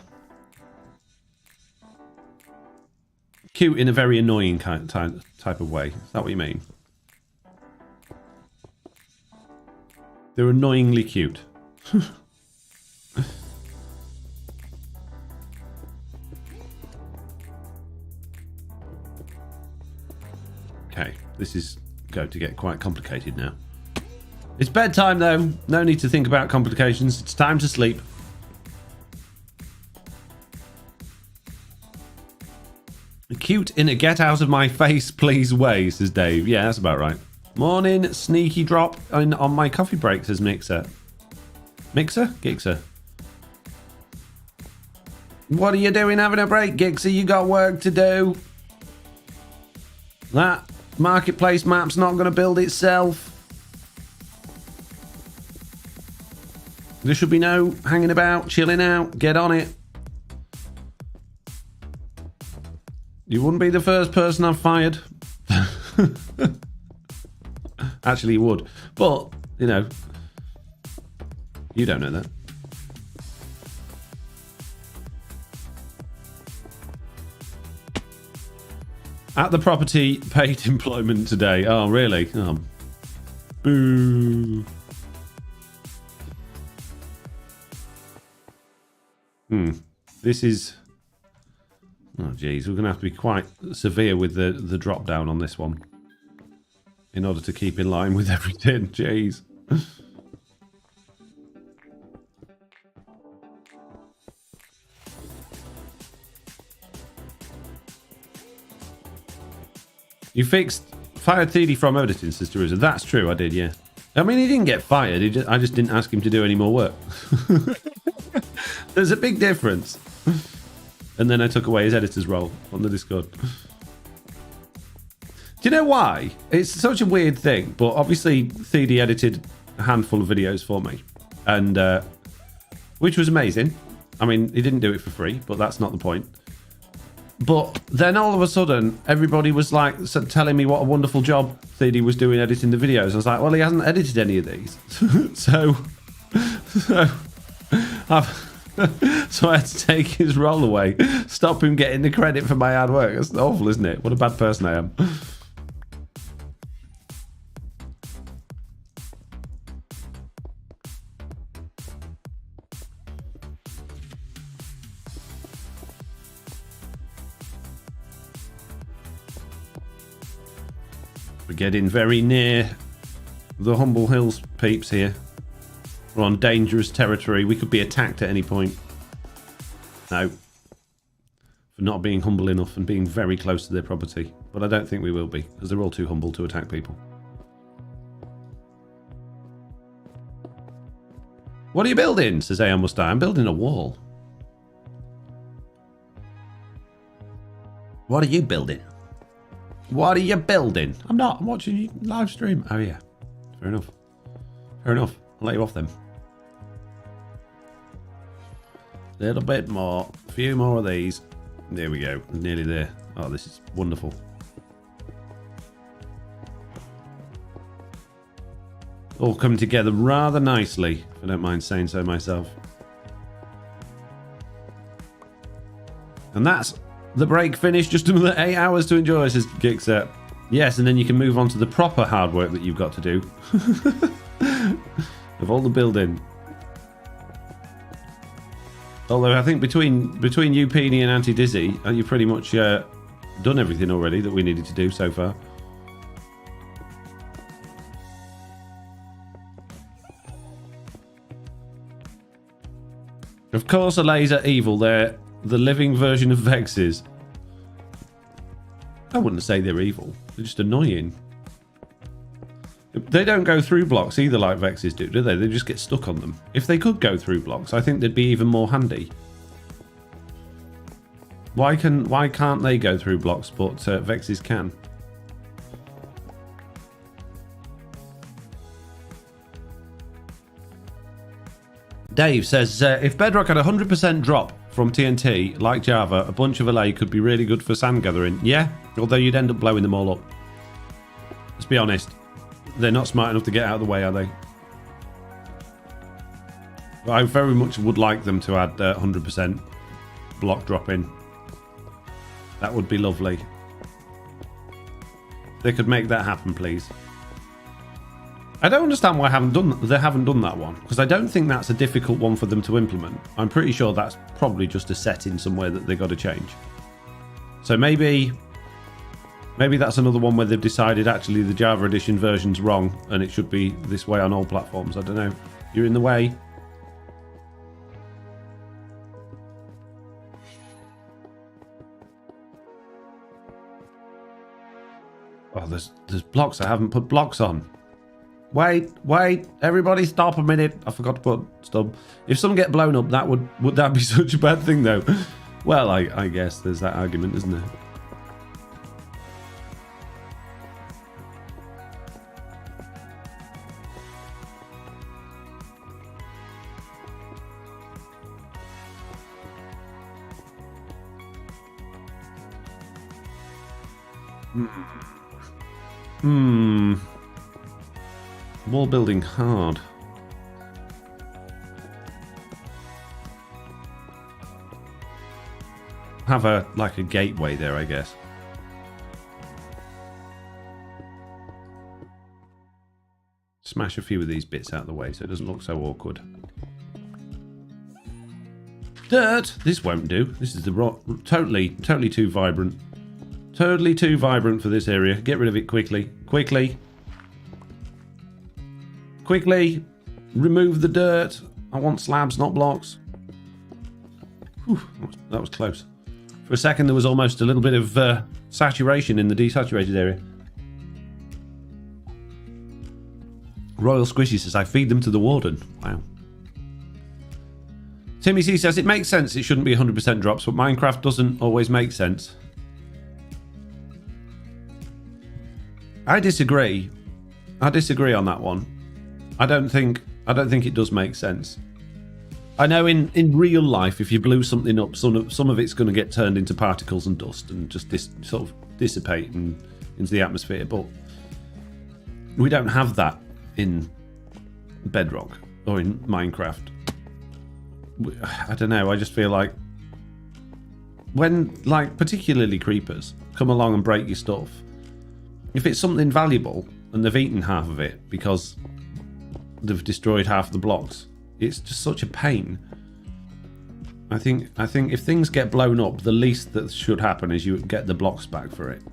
Cute in a very annoying type of way. Is that what you mean? They're annoyingly cute. Okay, this is going to get quite complicated now. It's bedtime though. No need to think about complications. It's time to sleep. Cute in a get out of my face please way, says Dave. Yeah, that's about right. Morning, sneaky drop on my coffee break, says Mixer. Mixer? Gixer. What are you doing having a break, Gixer? You got work to do. That marketplace map's not going to build itself. There should be no hanging about, chilling out. Get on it. You wouldn't be the first person I've fired. Actually, you would. But, you know, you don't know that. At the property, paid employment today. Oh, really? Oh. Boo. This is... Oh, geez. We're going to have to be quite severe with the drop down on this one. In order to keep in line with everything. Jeez. You fired Thede from editing, says Teresa. That's true, I did, yeah. I mean, he didn't get fired. I just didn't ask him to do any more work. There's a big difference. And then I took away his editor's role on the Discord. Do you know why? It's such a weird thing, but obviously Thede edited a handful of videos for me, and which was amazing. I mean, he didn't do it for free, but that's not the point. But then all of a sudden, everybody was like telling me what a wonderful job Thede was doing editing the videos. I was like, well, he hasn't edited any of these. so I had to take his role away. Stop him getting the credit for my hard work. That's awful, isn't it? What a bad person I am. We're getting very near the Humble Hills peeps here. We're on dangerous territory. We could be attacked at any point. No. For not being humble enough and being very close to their property. But I don't think we will be, because they're all too humble to attack people. What are you building? Says Aeon Must Die. I'm building a wall. What are you building? What are you building? I'm not. I'm watching you live stream. Oh, yeah. Fair enough. Fair enough. I'll let you off then. A little bit more. A few more of these. There we go. Nearly there. Oh, this is wonderful. all coming together rather nicely, if I don't mind saying so myself. And that's the break finished. Just another 8 hours to enjoy, says Gixer. Yes, and then you can move on to the proper hard work that you've got to do. Of all the building. Although I think between you, Peony, and Auntie Dizzy, you've pretty much done everything already that we needed to do so far. Of course, Allays are evil. They're the living version of Vexes. I wouldn't say they're evil. They're just annoying. They don't go through blocks either like Vexes do they? They just get stuck on them. If they could go through blocks, I think they'd be even more handy. Why can't they go through blocks, but Vexes can? Dave says, if Bedrock had 100% drop from TNT, like Java, a bunch of LA could be really good for sand gathering. Yeah, although you'd end up blowing them all up. Let's be honest. They're not smart enough to get out of the way, are they? But I very much would like them to add 100% block drop in. That would be lovely. They could make that happen, please. I don't understand why they haven't done that one, because I don't think that's a difficult one for them to implement. I'm pretty sure that's probably just a setting somewhere that they've got to change. So maybe that's another one where they've decided actually the Java Edition version's wrong and it should be this way on all platforms. I don't know. You're in the way. Oh, there's blocks I haven't put blocks on. Wait, everybody stop a minute. I forgot to put stub. If some get blown up, would that be such a bad thing though? Well, I guess there's that argument, isn't there? Wall building hard. Have like a gateway there, I guess. Smash a few of these bits out of the way so it doesn't look so awkward. Dirt! This won't do. This is the totally too vibrant. Totally too vibrant for this area. Get rid of it quickly. Quickly. Quickly. Remove the dirt. I want slabs, not blocks. Whew, that was close. For a second, there was almost a little bit of saturation in the desaturated area. Royal Squishy says, I feed them to the warden. Wow. Timmy C says, it makes sense it shouldn't be 100% drops, but Minecraft doesn't always make sense. I disagree. I disagree on that one. I don't think it does make sense. I know in real life, if you blew something up, some of it's going to get turned into particles and dust and just sort of dissipate into the atmosphere, but we don't have that in Bedrock or in Minecraft. I don't know, I just feel like when, like, particularly creepers come along and break your stuff, if it's something valuable and they've eaten half of it because they've destroyed half the blocks, it's just such a pain. I think if things get blown up, the least that should happen is you get the blocks back for it.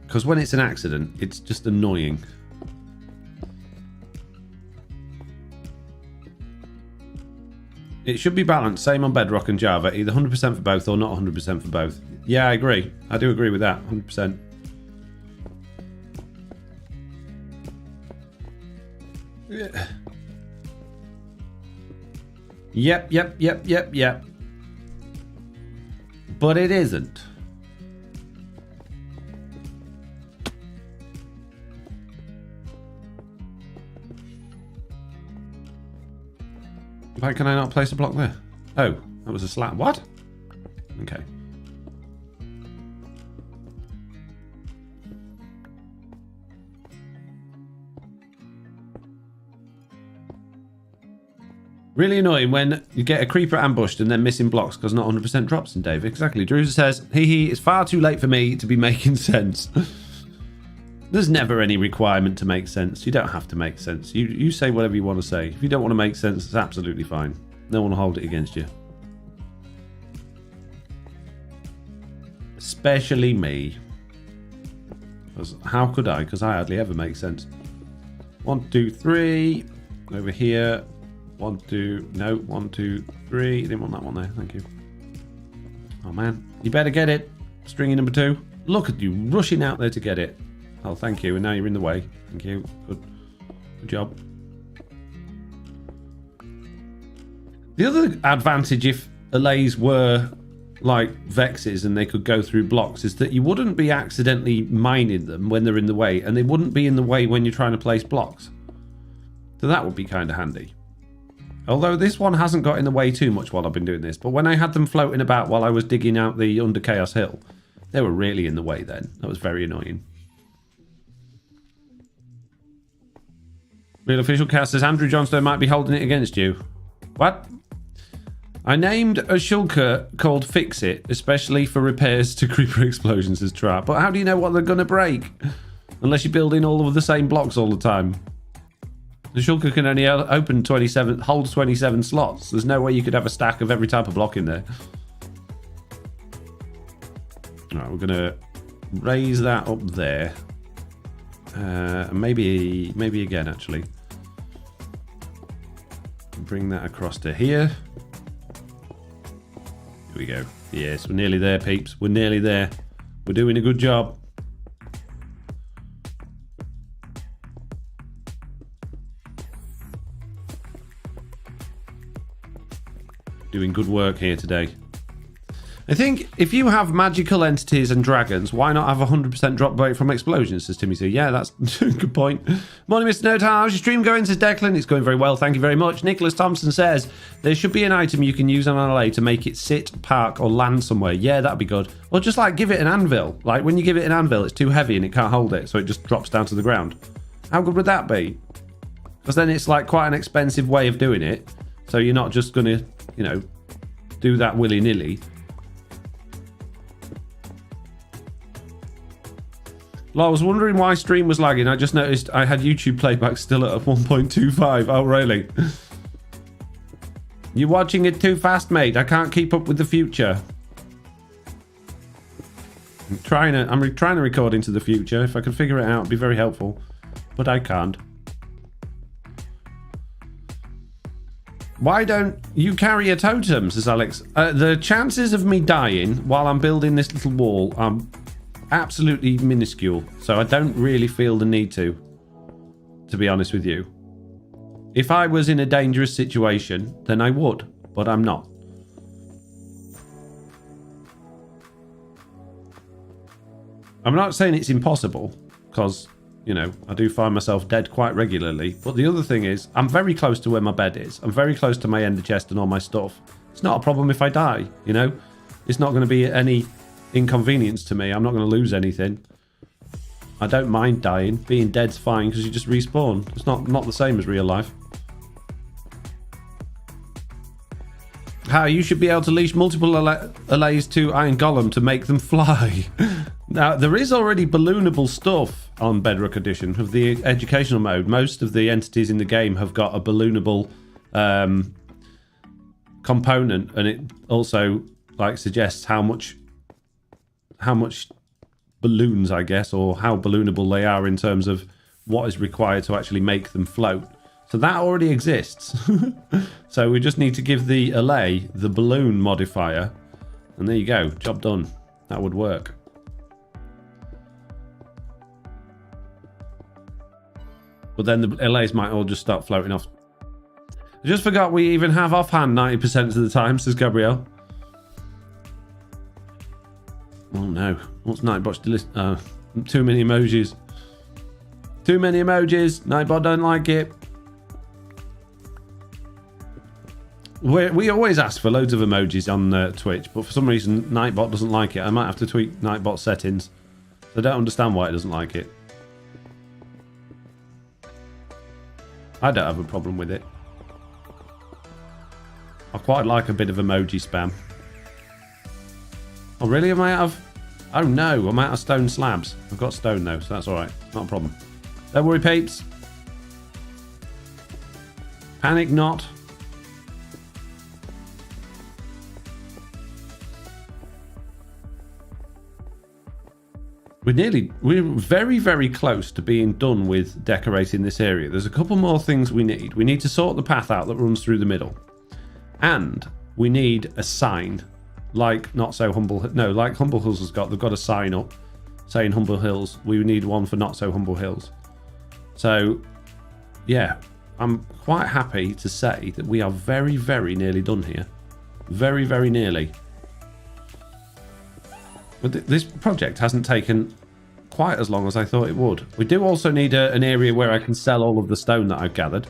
Because when it's an accident, it's just annoying. It should be balanced, same on Bedrock and Java, either 100% for both or not 100% for both. Yeah, I agree. I do agree with that, 100%. Yep. But it isn't. Why can I not place a block there? Oh, that was a slab. What? Okay. Really annoying when you get a creeper ambushed and then missing blocks because not 100% drops in Dave. Exactly. Drew says, hee, it's far too late for me to be making sense. There's never any requirement to make sense. You don't have to make sense. You say whatever you want to say. If you don't want to make sense, it's absolutely fine. No one will hold it against you. Especially me. How could I? Because I hardly ever make sense. 1, 2, 3. Over here. 1, 2. No, 1, 2, 3. Didn't want that one there. Thank you. Oh, man. You better get it. Stringy number 2. Look at you rushing out there to get it. Oh, thank you. And now you're in the way. Thank you. Good job. The other advantage if allays were like vexes and they could go through blocks is that you wouldn't be accidentally mining them when they're in the way, and they wouldn't be in the way when you're trying to place blocks. So that would be kind of handy. Although this one hasn't got in the way too much while I've been doing this, but when I had them floating about while I was digging out the Under Chaos Hill, they were really in the way then. That was very annoying. Real Official Cast says Andrew Johnstone might be holding it against you. What? I named a shulker called Fix It, especially for repairs to creeper explosions, says Trap. But how do you know what they're going to break? Unless you build in all of the same blocks all the time. The shulker can only open 27, holds 27 slots. There's no way you could have a stack of every type of block in there. Alright, we're going to raise that up there. Maybe again, actually. Bring that across to here. Here we go. Yes, we're nearly there, peeps. We're nearly there. We're doing a good job. Doing good work here today. I think if you have magical entities and dragons, why not have 100% drop rate from explosions, says Timmy C. Yeah, that's a good point. Morning, Mr. No Time. How's your stream going, says Declan? It's going very well, thank you very much. Nicholas Thompson says, there should be an item you can use on an LA to make it sit, park, or land somewhere. Yeah, that'd be good. Or just like give it an anvil. Like when you give it an anvil, it's too heavy and it can't hold it, so it just drops down to the ground. How good would that be? Because then it's like quite an expensive way of doing it. So you're not just going to, you know, do that willy-nilly. Well, I was wondering why stream was lagging. I just noticed I had YouTube playback still at 1.25. Oh, really? You're watching it too fast, mate. I can't keep up with the future. I'm trying to record into the future. If I could figure it out, it'd be very helpful. But I can't. Why don't you carry a totem, says Alex. The chances of me dying while I'm building this little wall are absolutely minuscule, so I don't really feel the need to be honest with you. If I was in a dangerous situation, then I would, but I'm not. I'm not saying it's impossible, because, you know, I do find myself dead quite regularly, but the other thing is, I'm very close to where my bed is. I'm very close to my ender chest and all my stuff. It's not a problem if I die, you know? It's not going to be any inconvenience to me. I'm not going to lose anything. I don't mind dying. Being dead's fine because you just respawn. It's not the same as real life. How you should be able to leash multiple allays to Iron Golem to make them fly. Now, there is already balloonable stuff on Bedrock Edition of the educational mode. Most of the entities in the game have got a balloonable component, and it also like suggests how much balloons, I guess, or how balloonable they are in terms of what is required to actually make them float. So that already exists. So we just need to give the allay the balloon modifier, and there you go, job done. That would work. But then the allays might all just start floating off. I just forgot we even have offhand 90% of the time, says Gabrielle. Oh no, what's Nightbot's list? Too many emojis. Too many emojis. Nightbot don't like it. We always ask for loads of emojis on Twitch, but for some reason Nightbot doesn't like it. I might have to tweak Nightbot settings. I don't understand why it doesn't like it. I don't have a problem with it. I quite like a bit of emoji spam. Oh, really? Am I out of... Oh, no. I'm out of stone slabs. I've got stone, though, so that's all right. Not a problem. Don't worry, peeps. Panic not. We're very, very close to being done with decorating this area. There's a couple more things we need. We need to sort the path out that runs through the middle. And we need a sign, like Not So Humble... No, like Humble Hills has got. They've got a sign up saying Humble Hills. We need one for Not So Humble Hills. So, yeah, I'm quite happy to say that we are very, very nearly done here. Very, very nearly. But this project hasn't taken quite as long as I thought it would. We do also need an area where I can sell all of the stone that I've gathered.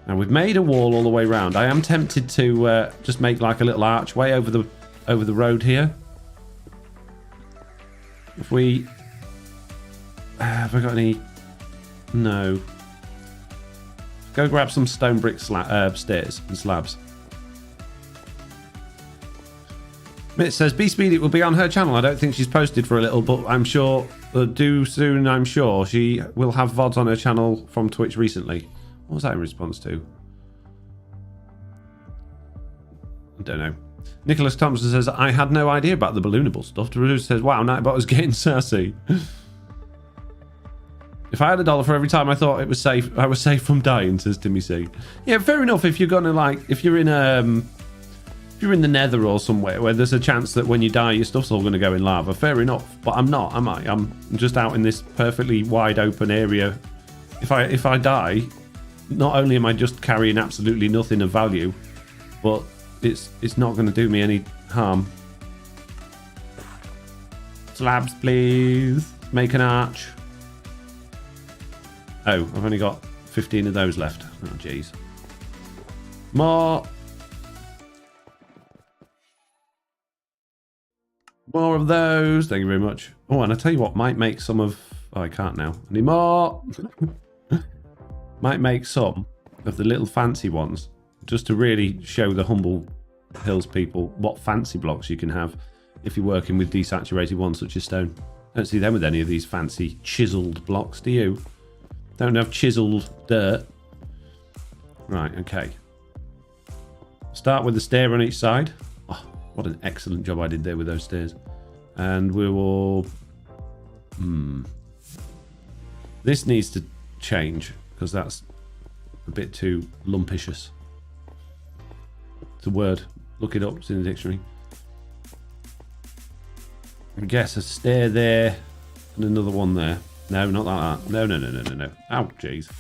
And we've made a wall all the way around. I am tempted to just make like a little archway over the road here. If we... have I got any... No. Go grab some stone brick stairs and slabs. It says, be speedy, it will be on her channel. I don't think she's posted for a little, but I'm sure, do soon, I'm sure. She will have VODs on her channel from Twitch recently. What was that in response to? I don't know. Nicholas Thompson says, I had no idea about the balloonable stuff. Drew says, wow, Nightbot was getting sassy. If I had $1 for every time I thought it was safe, I was safe from dying, says Timmy C. Yeah, fair enough if you're gonna like, if you're in the nether or somewhere where there's a chance that when you die your stuff's all going to go in lava, fair enough. But I'm not, am I? I'm just out in this perfectly wide open area. If I die, not only am I just carrying absolutely nothing of value, but it's not going to do me any harm. Slabs, please. Make an arch. Oh, I've only got 15 of those left. Oh, jeez. More of those. Thank you very much. Oh, and I tell you what, might make some of... Oh, I can't now. Any more? Might make some of the little fancy ones, just to really show the Humble Hills people what fancy blocks you can have if you're working with desaturated ones such as stone. Don't see them with any of these fancy chiseled blocks, do you? Don't have chiseled dirt. Right, okay. Start with the stair on each side. Oh, what an excellent job I did there with those stairs. And we will... This needs to change, because that's a bit too lumpitious. It's a word. Look it up. It's in the dictionary. I guess a stair there and another one there. No, not like that. No. Ow, jeez.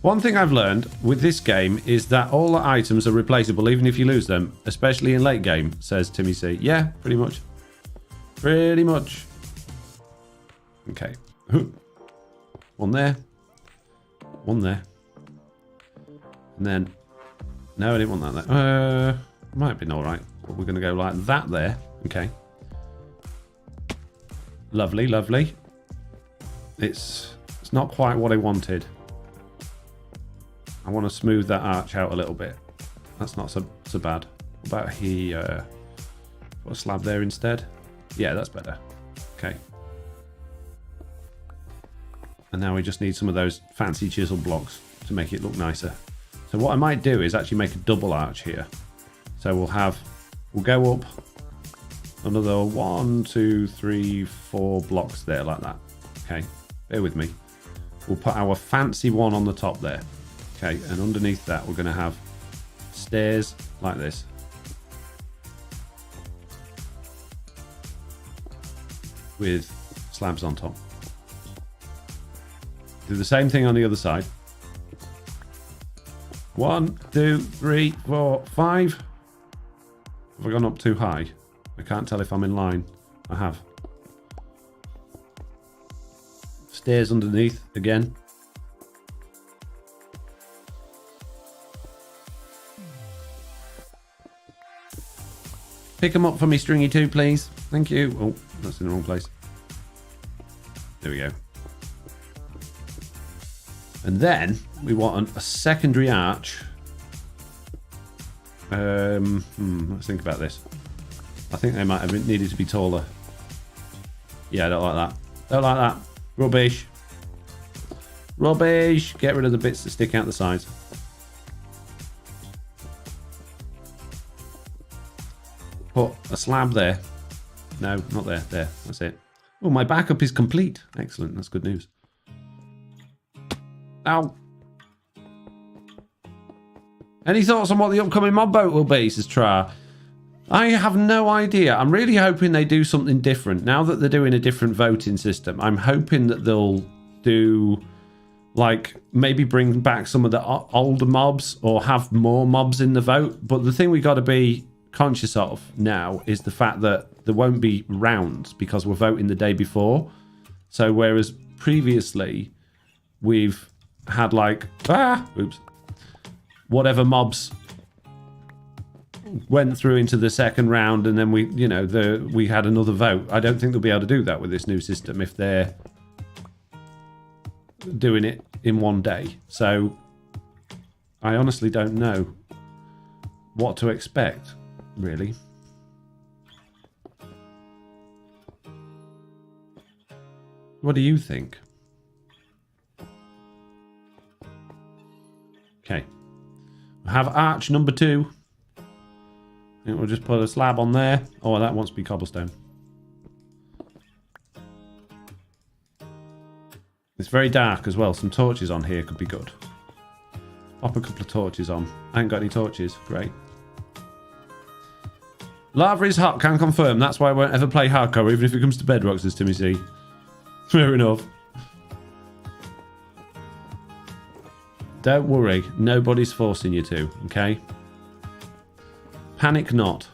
One thing I've learned with this game is that all the items are replaceable even if you lose them, especially in late game, says Timmy C. Yeah, pretty much. Pretty much. Okay. One there. One there. And then... No, I didn't want that there. Might have been alright. But we're going to go like that there. Okay. Lovely, lovely. It's not quite what I wanted. I want to smooth that arch out a little bit. That's not so bad. What about here? Put a slab there instead. Yeah, that's better. Okay. And now we just need some of those fancy chisel blocks to make it look nicer. So what I might do is actually make a double arch here. So we'll go up another 1, 2, 3, 4 blocks there like that. Okay, bear with me. We'll put our fancy one on the top there. Okay, and underneath that we're going to have stairs like this. With slabs on top. Do the same thing on the other side. 1, 2, 3, 4, 5. Have I gone up too high? I can't tell if I'm in line. I have. Stairs underneath again. Pick them up for me, Stringy 2, please. Thank you. Oh, that's in the wrong place. There we go. And then we want a secondary arch. Let's think about this. I think they might have needed to be taller. Yeah, I don't like that. Don't like that. Rubbish. Rubbish. Get rid of the bits that stick out the sides. Put a slab there. No, not there. There. That's it. Oh, my backup is complete. Excellent. That's good news. Ow. Any thoughts on what the upcoming mob vote will be, says Tra? I have no idea. I'm really hoping they do something different. Now that they're doing a different voting system, I'm hoping that they'll do, like, maybe bring back some of the older mobs or have more mobs in the vote. But the thing we got to be conscious of now is the fact that there won't be rounds because we're voting the day before. So whereas previously we've had like, whatever mobs went through into the second round, and then we had another vote. I don't think they'll be able to do that with this new system if they're doing it in one day. So I honestly don't know what to expect, really. What do you think? Okay. I have arch number 2. I think we'll just put a slab on there. Oh, that wants to be cobblestone. It's very dark as well. Some torches on here could be good. Pop a couple of torches on. I ain't got any torches. Great. Lava is hot, can confirm. That's why I won't ever play hardcore, even if it comes to Bedrock, says Timmy C. Fair enough. Don't worry. Nobody's forcing you to, okay? Panic not.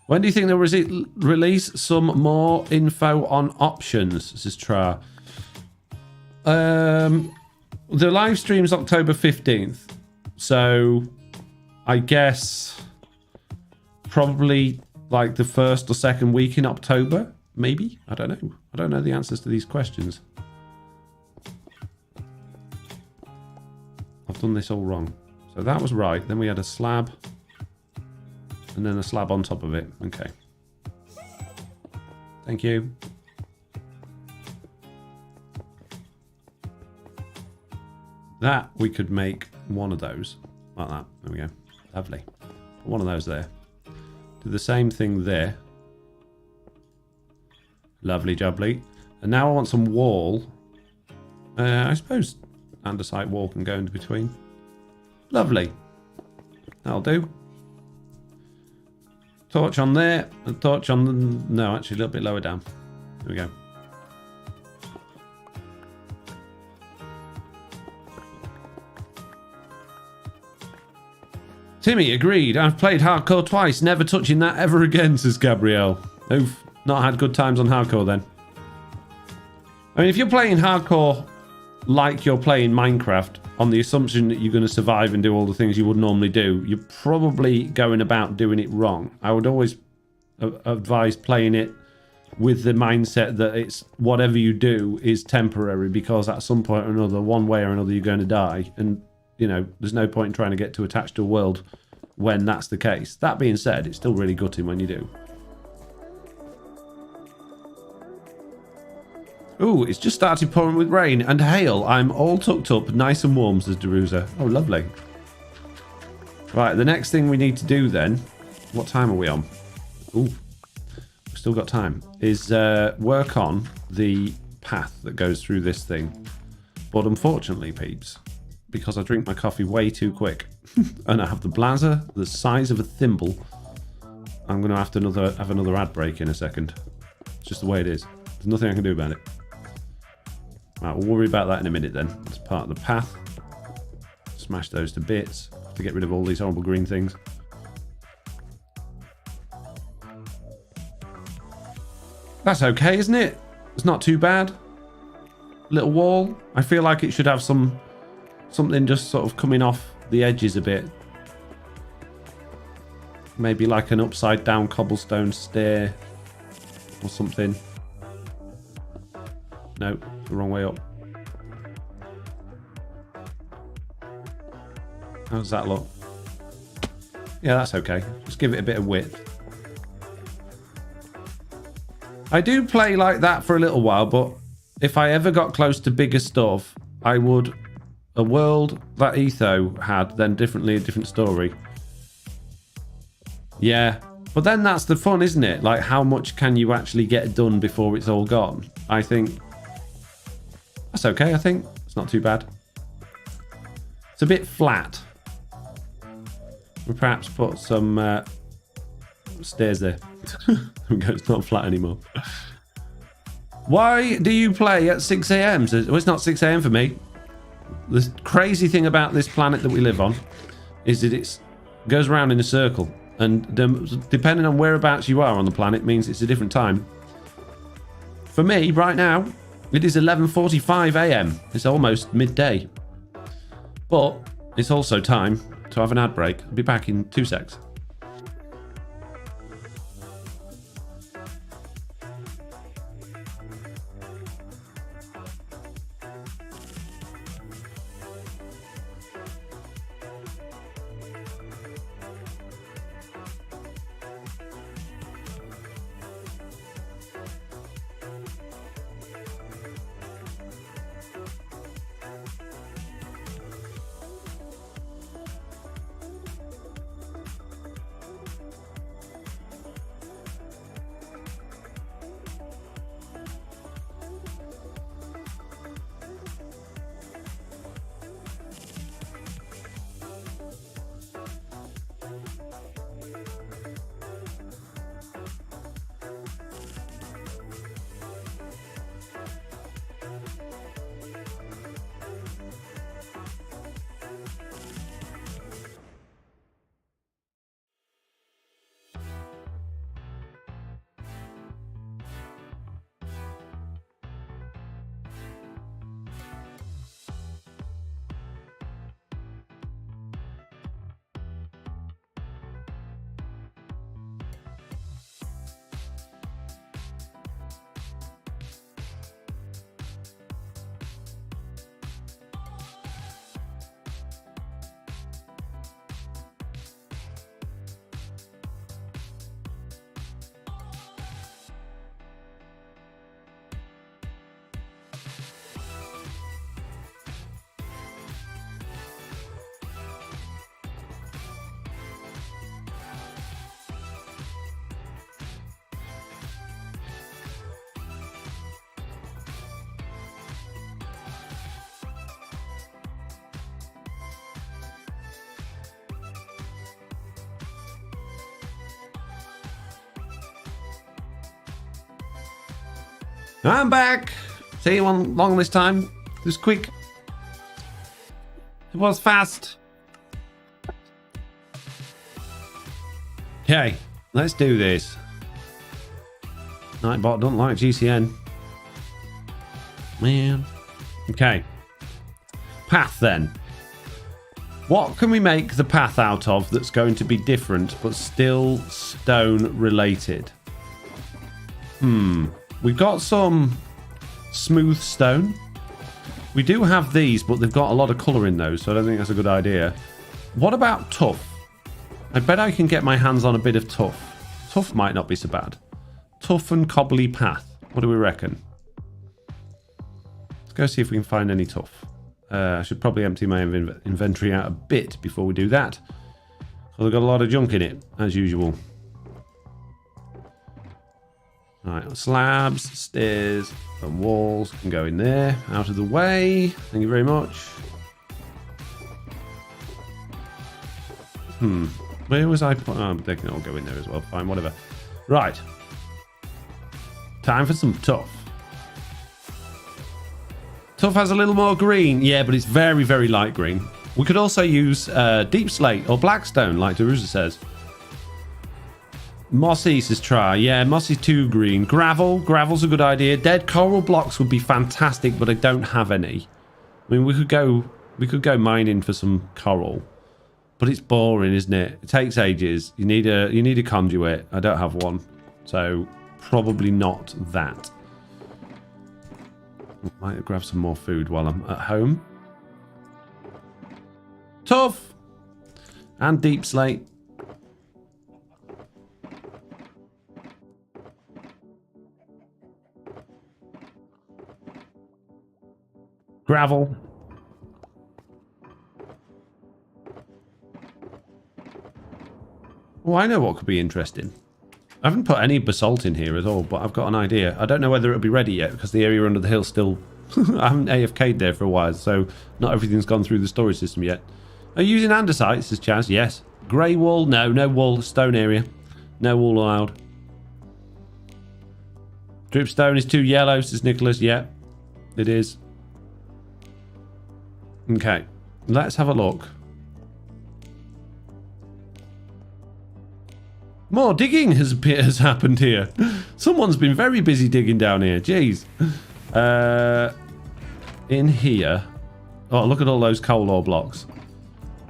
When do you think they'll release some more info on options, says Tra? The live stream's October 15th. So I guess probably like the first or second week in October, maybe? I don't know. I don't know the answers to these questions. I've done this all wrong. So that was right. Then we had a slab. And then a slab on top of it. Okay. Thank you. That we could make one of those. Like that. There we go. Lovely. Put one of those there. Do the same thing there. Lovely jubbly. And now I want some wall. I suppose andesite wall can go into between. Lovely. That'll do. Torch on there. A torch on the... No, actually a little bit lower down. There we go. Timmy, agreed. I've played hardcore twice. Never touching that ever again, says Gabrielle. Oof. Not had good times on hardcore then. I mean, if you're playing hardcore like you're playing Minecraft, on the assumption that you're going to survive and do all the things you would normally do, you're probably going about doing it wrong. I would always advise playing it with the mindset that it's whatever you do is temporary, because at some point or another, one way or another, you're going to die. And, you know, there's no point in trying to get too attached to a world when that's the case. That being said, it's still really gutting when you do. Ooh, it's just started pouring with rain and hail. I'm all tucked up, nice and warm, says Deruza. Oh, lovely. Right, the next thing we need to do then... What time are we on? Ooh, we've still got time. Is work on the path that goes through this thing. But unfortunately, peeps, because I drink my coffee way too quick, and I have the blazer the size of a thimble, I'm going to have to have another ad break in a second. It's just the way it is. There's nothing I can do about it. Right, we'll worry about that in a minute then. That's part of the path. Smash those to bits to get rid of all these horrible green things. That's okay, isn't it? It's not too bad. Little wall. I feel like it should have something just sort of coming off the edges a bit. Maybe like an upside down cobblestone stair or something. No, the wrong way up. How does that look? Yeah, that's okay. Just give it a bit of width. I do play like that for a little while, but if I ever got close to bigger stuff, I would... A world that Etho had, then differently a different story. Yeah, but then that's the fun, isn't it? Like, how much can you actually get done before it's all gone? I think... That's okay, I think. It's not too bad. It's a bit flat. We'll perhaps put some stairs there. It's not flat anymore. Why do you play at 6 a.m? Well, it's not 6 a.m. for me. The crazy thing about this planet that we live on is that it goes around in a circle. And depending on whereabouts you are on the planet means it's a different time. For me, right now, it is 11:45 a.m. It's almost midday. But it's also time to have an ad break. I'll be back in 2 secs. I'm back. See you on long this time. It was quick. It was fast. Okay, let's do this. Nightbot don't like GCN. Man. Okay. Path then. What can we make the path out of that's going to be different but still stone related? We've got some smooth stone. We do have these, but they've got a lot of colour in those, so I don't think that's a good idea. What about tough? I bet I can get my hands on a bit of tough. Tough might not be so bad. Tough and cobbly path. What do we reckon? Let's go see if we can find any tough. I should probably empty my inventory out a bit before we do that. Because I've got a lot of junk in it, as usual. Right, slabs, stairs, and walls can go in there. Out of the way. Thank you very much. Where was I? Oh, they can all go in there as well. Fine, whatever. Right. Time for some tough. Tough has a little more green. Yeah, but it's very, very light green. We could also use deep slate or blackstone, like Derusa says. Mossy says try. Yeah, Mossy's too green. Gravel. Gravel's a good idea. Dead coral blocks would be fantastic, but I don't have any. I mean, we could go mining for some coral, but it's boring, isn't it? It takes ages. You need a conduit. I don't have one, so probably not that. Might grab some more food while I'm at home. Tough! And deep slate. Gravel. Oh, I know what could be interesting. I haven't put any basalt in here at all, but I've got an idea. I don't know whether it'll be ready yet because the area under the hill still... I haven't AFK'd there for a while, so not everything's gone through the storage system yet. Are you using andesite, says Chaz? Yes. Grey wall? No, no wall. Stone area. No wall allowed. Dripstone is too yellow, says Nicholas. Yeah, it is. Okay, let's have a look. More digging has happened here. Someone's been very busy digging down here. Jeez. In here. Oh, look at all those coal ore blocks.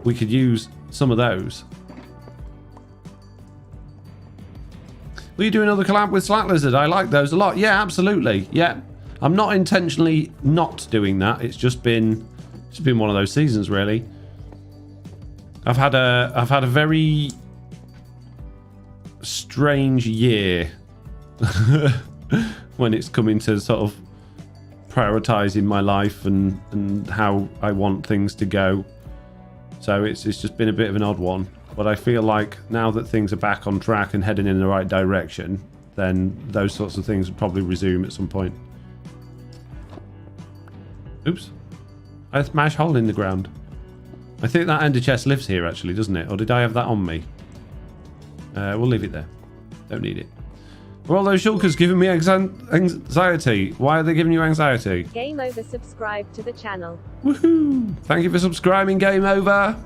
We could use some of those. Will you do another collab with Slack Lizard? I like those a lot. Yeah, absolutely. Yeah. I'm not intentionally not doing that. It's just been one of those seasons, really. I've had a very strange year when it's coming to sort of prioritizing my life and how I want things to go. So it's just been a bit of an odd one. But I feel like now that things are back on track and heading in the right direction, then those sorts of things would probably resume at some point. Oops. I smashed a hole in the ground. I think that ender chest lives here actually, doesn't it? Or did I have that on me? We'll leave it there. Don't need it. Are all those shulkers giving me anxiety? Why are they giving you anxiety? Game Over subscribe to the channel. Woohoo! Thank you for subscribing, Game Over.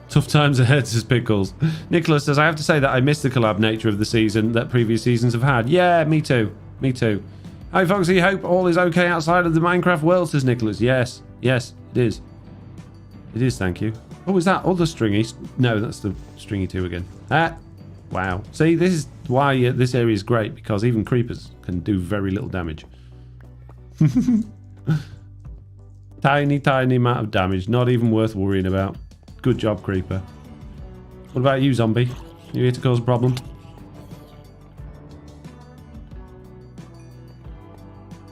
Tough times ahead, says Pickles. Nicholas says, I have to say that I miss the collab nature of the season that previous seasons have had. Yeah, me too. Me too. Hi, Foxy. Hope all is okay outside of the Minecraft world, says Nicholas. Yes. Yes, it is. It is, thank you. Oh, is that other stringy? No, that's the stringy 2 again. Ah, wow. See, this is why this area is great, because even creepers can do very little damage. Tiny, tiny amount of damage. Not even worth worrying about. Good job, creeper. What about you, zombie? You here to cause a problem?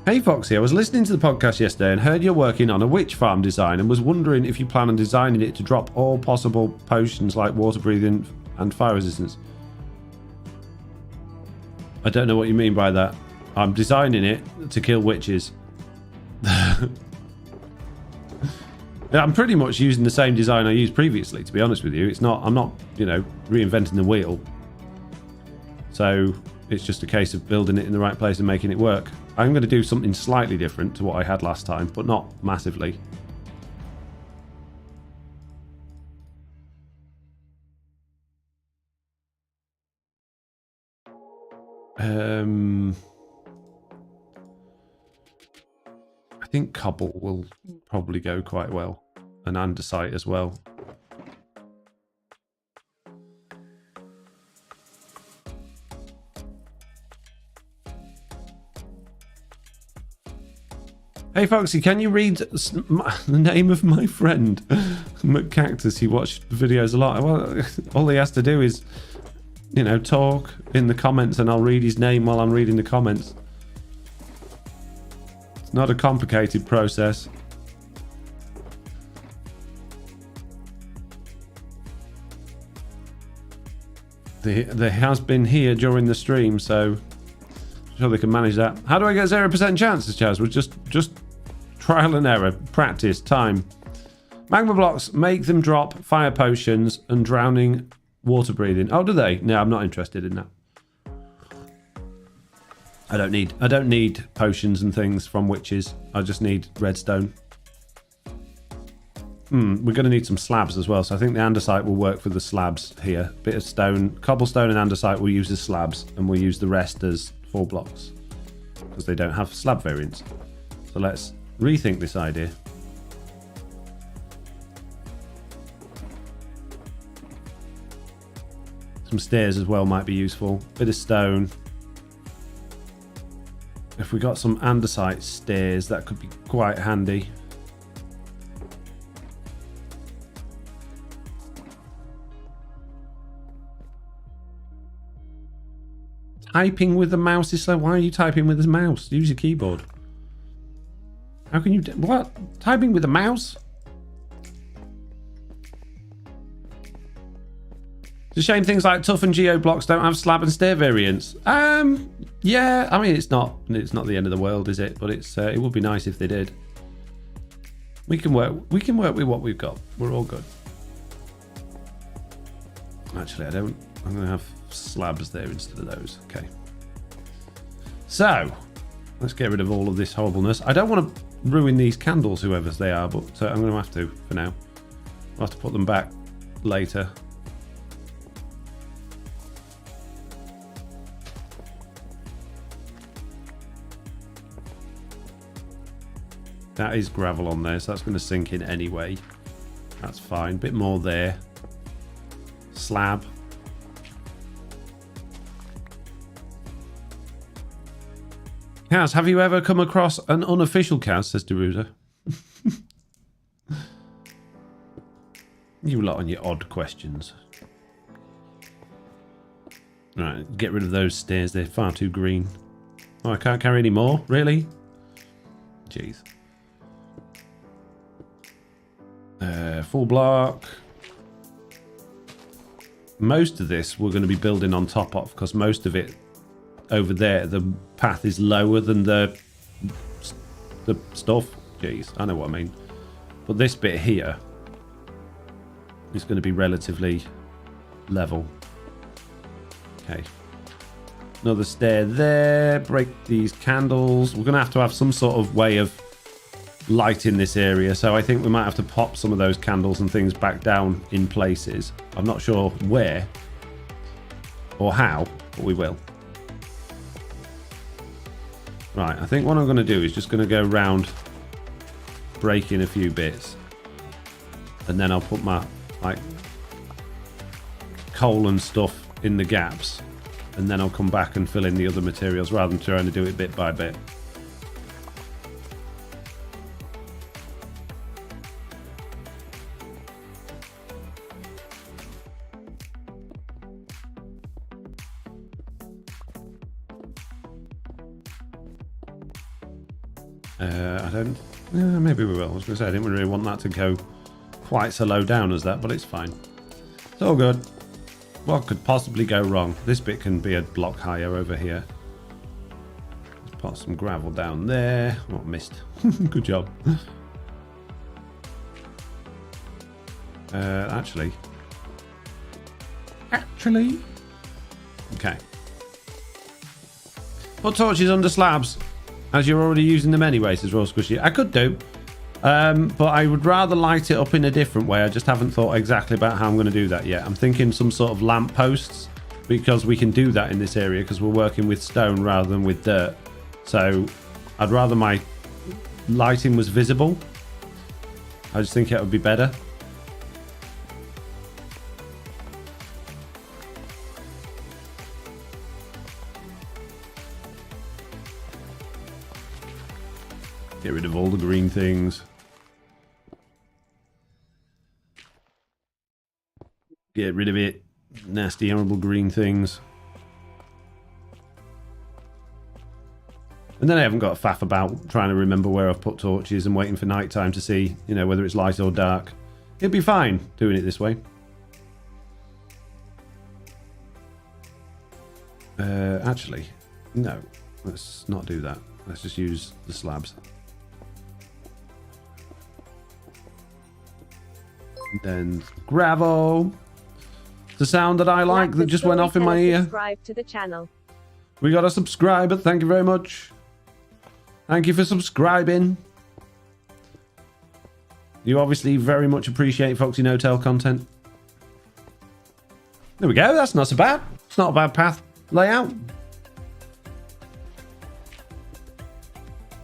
Hey Foxy, I was listening to the podcast yesterday and heard you're working on a witch farm design and was wondering if you plan on designing it to drop all possible potions like water breathing and fire resistance. I don't know what you mean by that. I'm designing it to kill witches. I'm pretty much using the same design I used previously, to be honest with you. I'm not, you know, reinventing the wheel. So it's just a case of building it in the right place and making it work. I'm going to do something slightly different to what I had last time, but not massively. I think cobble will probably go quite well, and andesite as well. Hey Foxy, can you read the name of my friend McCactus? He watched videos a lot. Well, all he has to do is, you know, talk in the comments and I'll read his name while I'm reading the comments. It's not a complicated process. They has been here during the stream, so I'm sure they can manage that. How do I get 0% chances, Chaz? Well, just trial and error, practice, time. Magma blocks, make them drop fire potions and drowning water breathing. Oh, do they? No, I'm not interested in that. I don't need potions and things from witches. I just need redstone. We're going to need some slabs as well, so I think the andesite will work for the slabs here. Bit of stone, cobblestone and andesite we'll use as slabs, and we'll use the rest as 4 blocks because they don't have slab variants. So let's rethink this idea. Some stairs as well might be useful. Bit of stone. if we got some andesite stairs, that could be quite handy. Typing with the mouse is slow. Why are you typing with the mouse? Use your keyboard. How can you... What? Typing with the mouse? It's a shame things like Tough and Geo blocks don't have slab and stair variants. Yeah, I mean, it's not the end of the world, is it? But it would be nice if they did. We can work with what we've got. We're all good. Actually, I'm going to have slabs there instead of those. Okay. So, let's get rid of all of this horribleness. I don't want to ruin these candles, whoever's they are, but I'm going to have to for now. I'll have to put them back later. That is gravel on there, so that's going to sink in anyway. That's fine. Bit more there. Slab. Kaz, have you ever come across an unofficial Kaz, says Derusa. You lot on your odd questions. Right, get rid of those stairs. They're far too green. Oh, I can't carry any more? Really? Jeez. Full block. Most of this we're going to be building on top of, because most of it over there, the path is lower than the stuff. Jeez, I know what I mean. But this bit here is going to be relatively level. Okay. Another stair there. Break these candles. We're going to have some sort of way of lighting this area, so I think we might have to pop some of those candles and things back down in places. I'm not sure where or how, but we will. Right, I think what I'm going to do is just going to go around breaking a few bits, and then I'll put my coal and stuff in the gaps, and then I'll come back and fill in the other materials rather than trying to do it bit by bit. Maybe we will. I was going to say, I didn't really want that to go quite so low down as that, but it's fine. It's all good. What could possibly go wrong? This bit can be a block higher over here. Let's put some gravel down there. Oh, missed. Good job. Actually. Okay. Put torches under slabs, as you're already using them anyway, says Raw Squishy. I could do, but I would rather light it up in a different way. I just haven't thought exactly about how I'm going to do that yet. I'm thinking some sort of lamp posts, because we can do that in this area because we're working with stone rather than with dirt. So I'd rather my lighting was visible. I just think it would be better. Get rid of all the green things. Get rid of it. Nasty, horrible green things. And then I haven't got a faff about trying to remember where I've put torches and waiting for night time to see, you know, whether it's light or dark. It'd be fine doing it this way. Actually, no. Let's not do that. Let's just use the slabs. Then gravel. The sound that I like that just went off in my ear. Subscribe to the channel. We got a subscriber. Thank you very much. Thank you for subscribing. You obviously very much appreciate FoxyNoTail content. There we go. That's not so bad. It's not a bad path layout.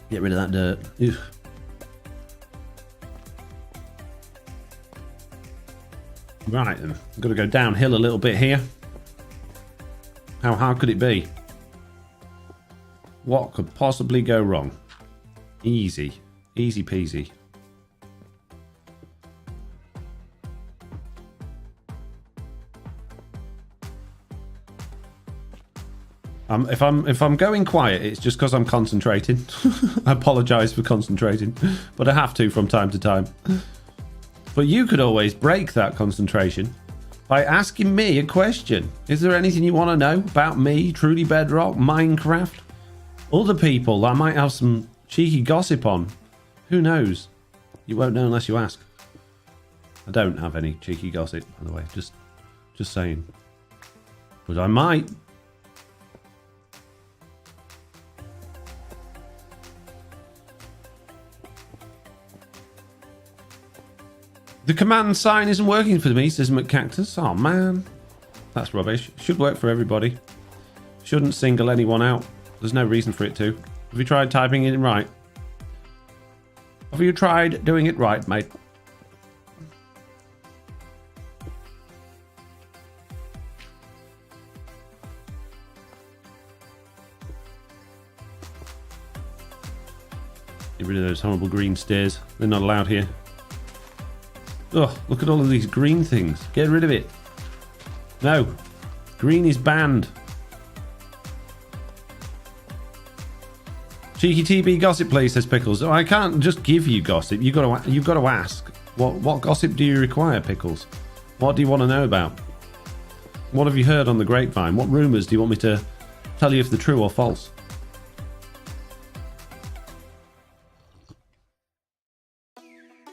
Get rid of that dirt. Oof. Right then, I've got to go downhill a little bit here. How hard could it be? What could possibly go wrong? Easy. Easy peasy. If I'm going quiet, it's just because I'm concentrating. I apologise for concentrating, but I have to from time to time. But you could always break that concentration by asking me a question. Is there anything you want to know about me, Truly Bedrock, Minecraft? Other people I might have some cheeky gossip on. Who knows? You won't know unless you ask. I don't have any cheeky gossip, by the way. Just saying. But I might. The command sign isn't working for me, says McCactus. Oh, man. That's rubbish. Should work for everybody. Shouldn't single anyone out. There's no reason for it to. Have you tried typing it in right? Have you tried doing it right, mate? Get rid of those horrible green stairs. They're not allowed here. Oh, look at all of these green things. Get rid of it. No. Green is banned. Cheeky TB gossip, please, says Pickles. Oh, I can't just give you gossip. You've got to ask. What gossip do you require, Pickles? What do you want to know about? What have you heard on the grapevine? What rumours do you want me to tell you if they're true or false?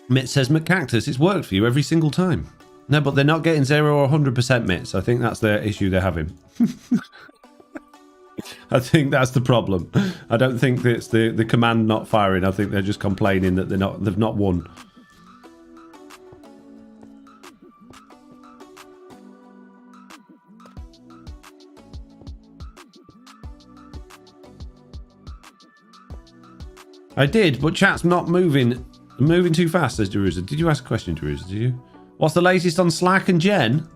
Mitt says, McCactus, it's worked for you every single time. No, but they're not getting 0 or 100% Mitts. I think that's the issue they're having. I think that's the problem. I don't think it's the command not firing. I think they're just complaining that they've not won. I did, but chat's not moving. Moving too fast, says Jerusa. Did you ask a question, Jerusa? Did you? What's the latest on Slack and Jen?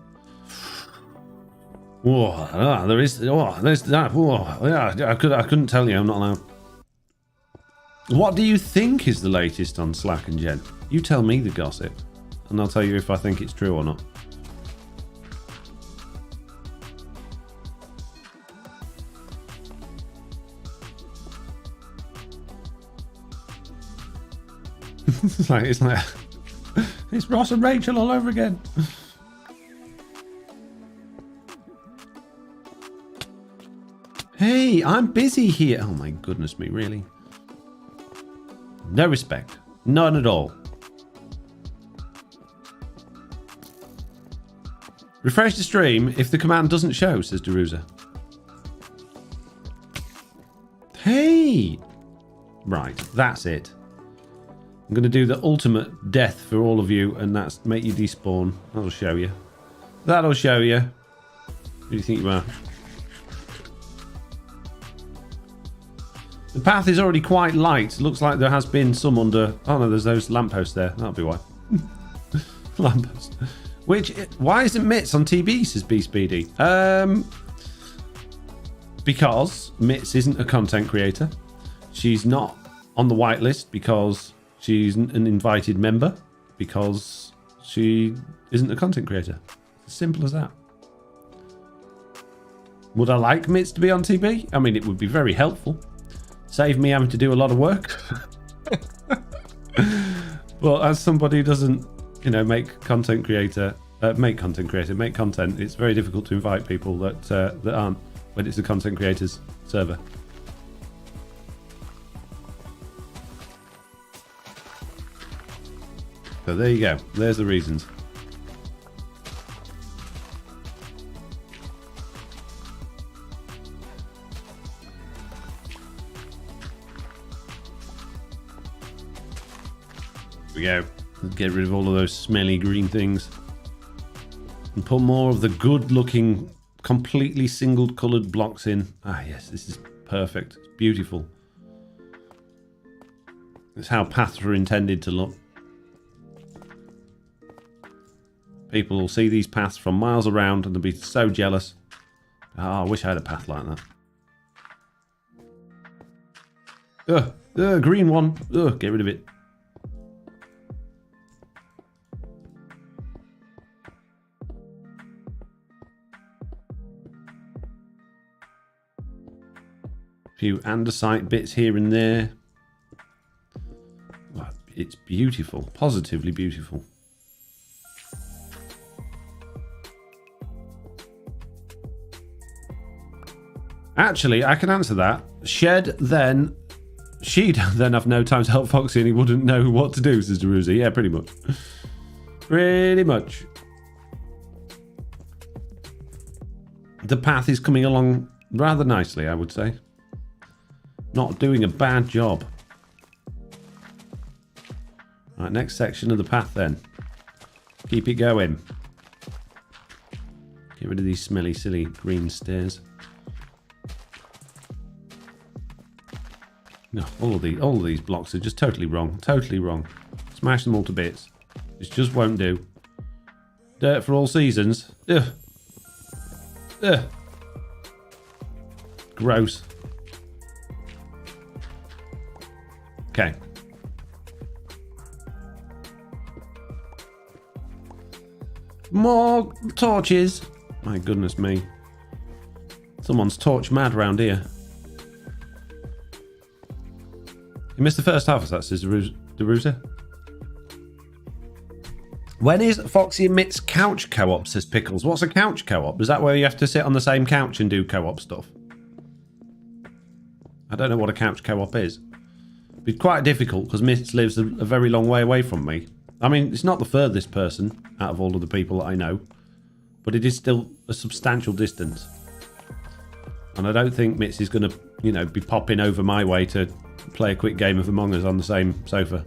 Oh, there's that. Oh, yeah, I couldn't tell you. I'm not allowed. What do you think is the latest on Slack and Jen? You tell me the gossip, and I'll tell you if I think it's true or not. it's like it's Ross and Rachel all over again. Hey, I'm busy here. Oh my goodness me, really? No respect. None at all. Refresh the stream if the command doesn't show, says Derusa. Hey! Right, that's it. I'm going to do the ultimate death for all of you, and that's make you despawn. That'll show you. That'll show you. Who do you think you are? The path is already quite light. Looks like there has been some under... Oh no, there's those lampposts there. That'll be why. Lampposts. Why isn't Mitts on TB, says B Speedy? Because Mitts isn't a content creator. She's not on the whitelist because she's an invited member. Because she isn't a content creator. As simple as that. Would I like Mitts to be on TB? I mean, it would be very helpful. Save me having to do a lot of work. Well, as somebody who doesn't, make content, it's very difficult to invite people that aren't when it's a content creator's server. So there you go. There's the reasons. We go. Get rid of all of those smelly green things and put more of the good looking completely single coloured blocks in. Ah yes, this is perfect. It's beautiful. It's how paths were intended to look. People will see these paths from miles around and they'll be so jealous. Oh, I wish I had a path like that. Green one. Get rid of it. Few andesite bits here and there. Well, it's beautiful. Positively beautiful. Actually, I can answer that. She'd then have no time to help Foxy and he wouldn't know what to do, says Deruza. Yeah, pretty much. Pretty much. The path is coming along rather nicely, I would say. Not doing a bad job. Right, next section of the path then. Keep it going. Get rid of these smelly, silly green stairs. No, all of these blocks are just totally wrong. Totally wrong. Smash them all to bits. This just won't do. Dirt for all seasons. Ugh. Ugh. Gross. Okay. More torches. My goodness me. Someone's torch mad round here. You missed the first half of that, says Deruza. When is Foxy and Mitt's couch co-op, says Pickles. What's a couch co-op? Is that where you have to sit on the same couch and do co-op stuff? I don't know what a couch co-op is. It's quite difficult because Mitt lives a very long way away from me. I mean, it's not the furthest person out of all of the people that I know, but it is still a substantial distance. And I don't think Mitz is going to, you know, be popping over my way to play a quick game of Among Us on the same sofa.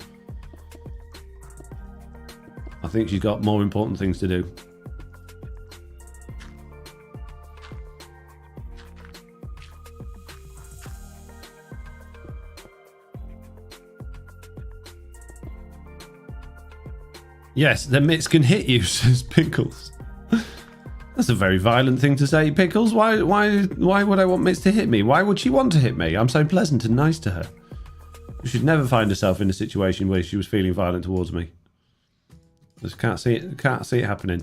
I think she's got more important things to do. Yes, the mitts can hit you, says Pickles. That's a very violent thing to say, Pickles. Why would I want Mitts to hit me? Why would she want to hit me? I'm so pleasant and nice to her. She should never find herself in a situation where she was feeling violent towards me. Just can't see it happening.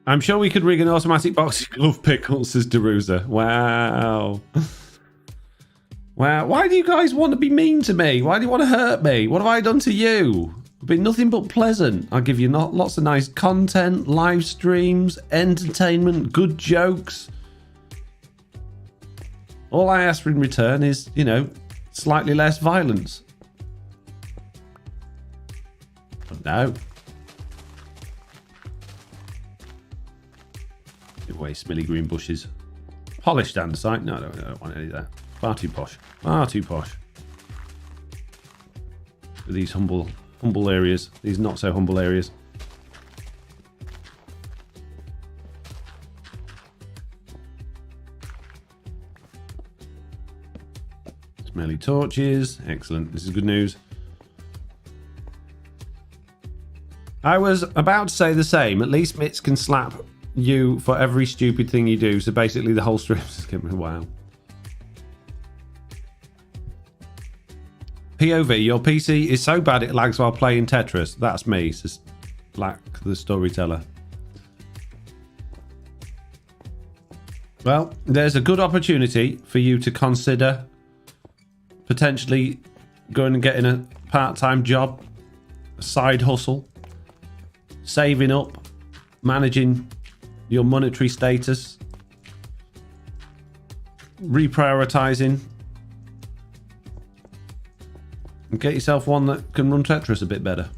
I'm sure we could rig an automatic boxing glove, Pickles, says Deruza. Wow. Wow. Why do you guys want to be mean to me? Why do you want to hurt me? What have I done to you? I've been nothing but pleasant. I'll give you lots of nice content, live streams, entertainment, good jokes. All I ask in return is, you know, slightly less violence. But no. Give away smelly green bushes. Polished andesite. No, I don't want any of that. Far too posh. Far too posh. For these humble areas. These not so humble areas. Smelly torches. Excellent. This is good news. I was about to say the same. At least Mitz can slap you for every stupid thing you do. So basically the whole stream is getting... Wow. POV, your PC is so bad it lags while playing Tetris. That's me, says Black the Storyteller. Well, there's a good opportunity for you to consider potentially going and getting a part-time job, a side hustle, saving up, managing your monetary status, reprioritizing, and get yourself one that can run Tetris a bit better.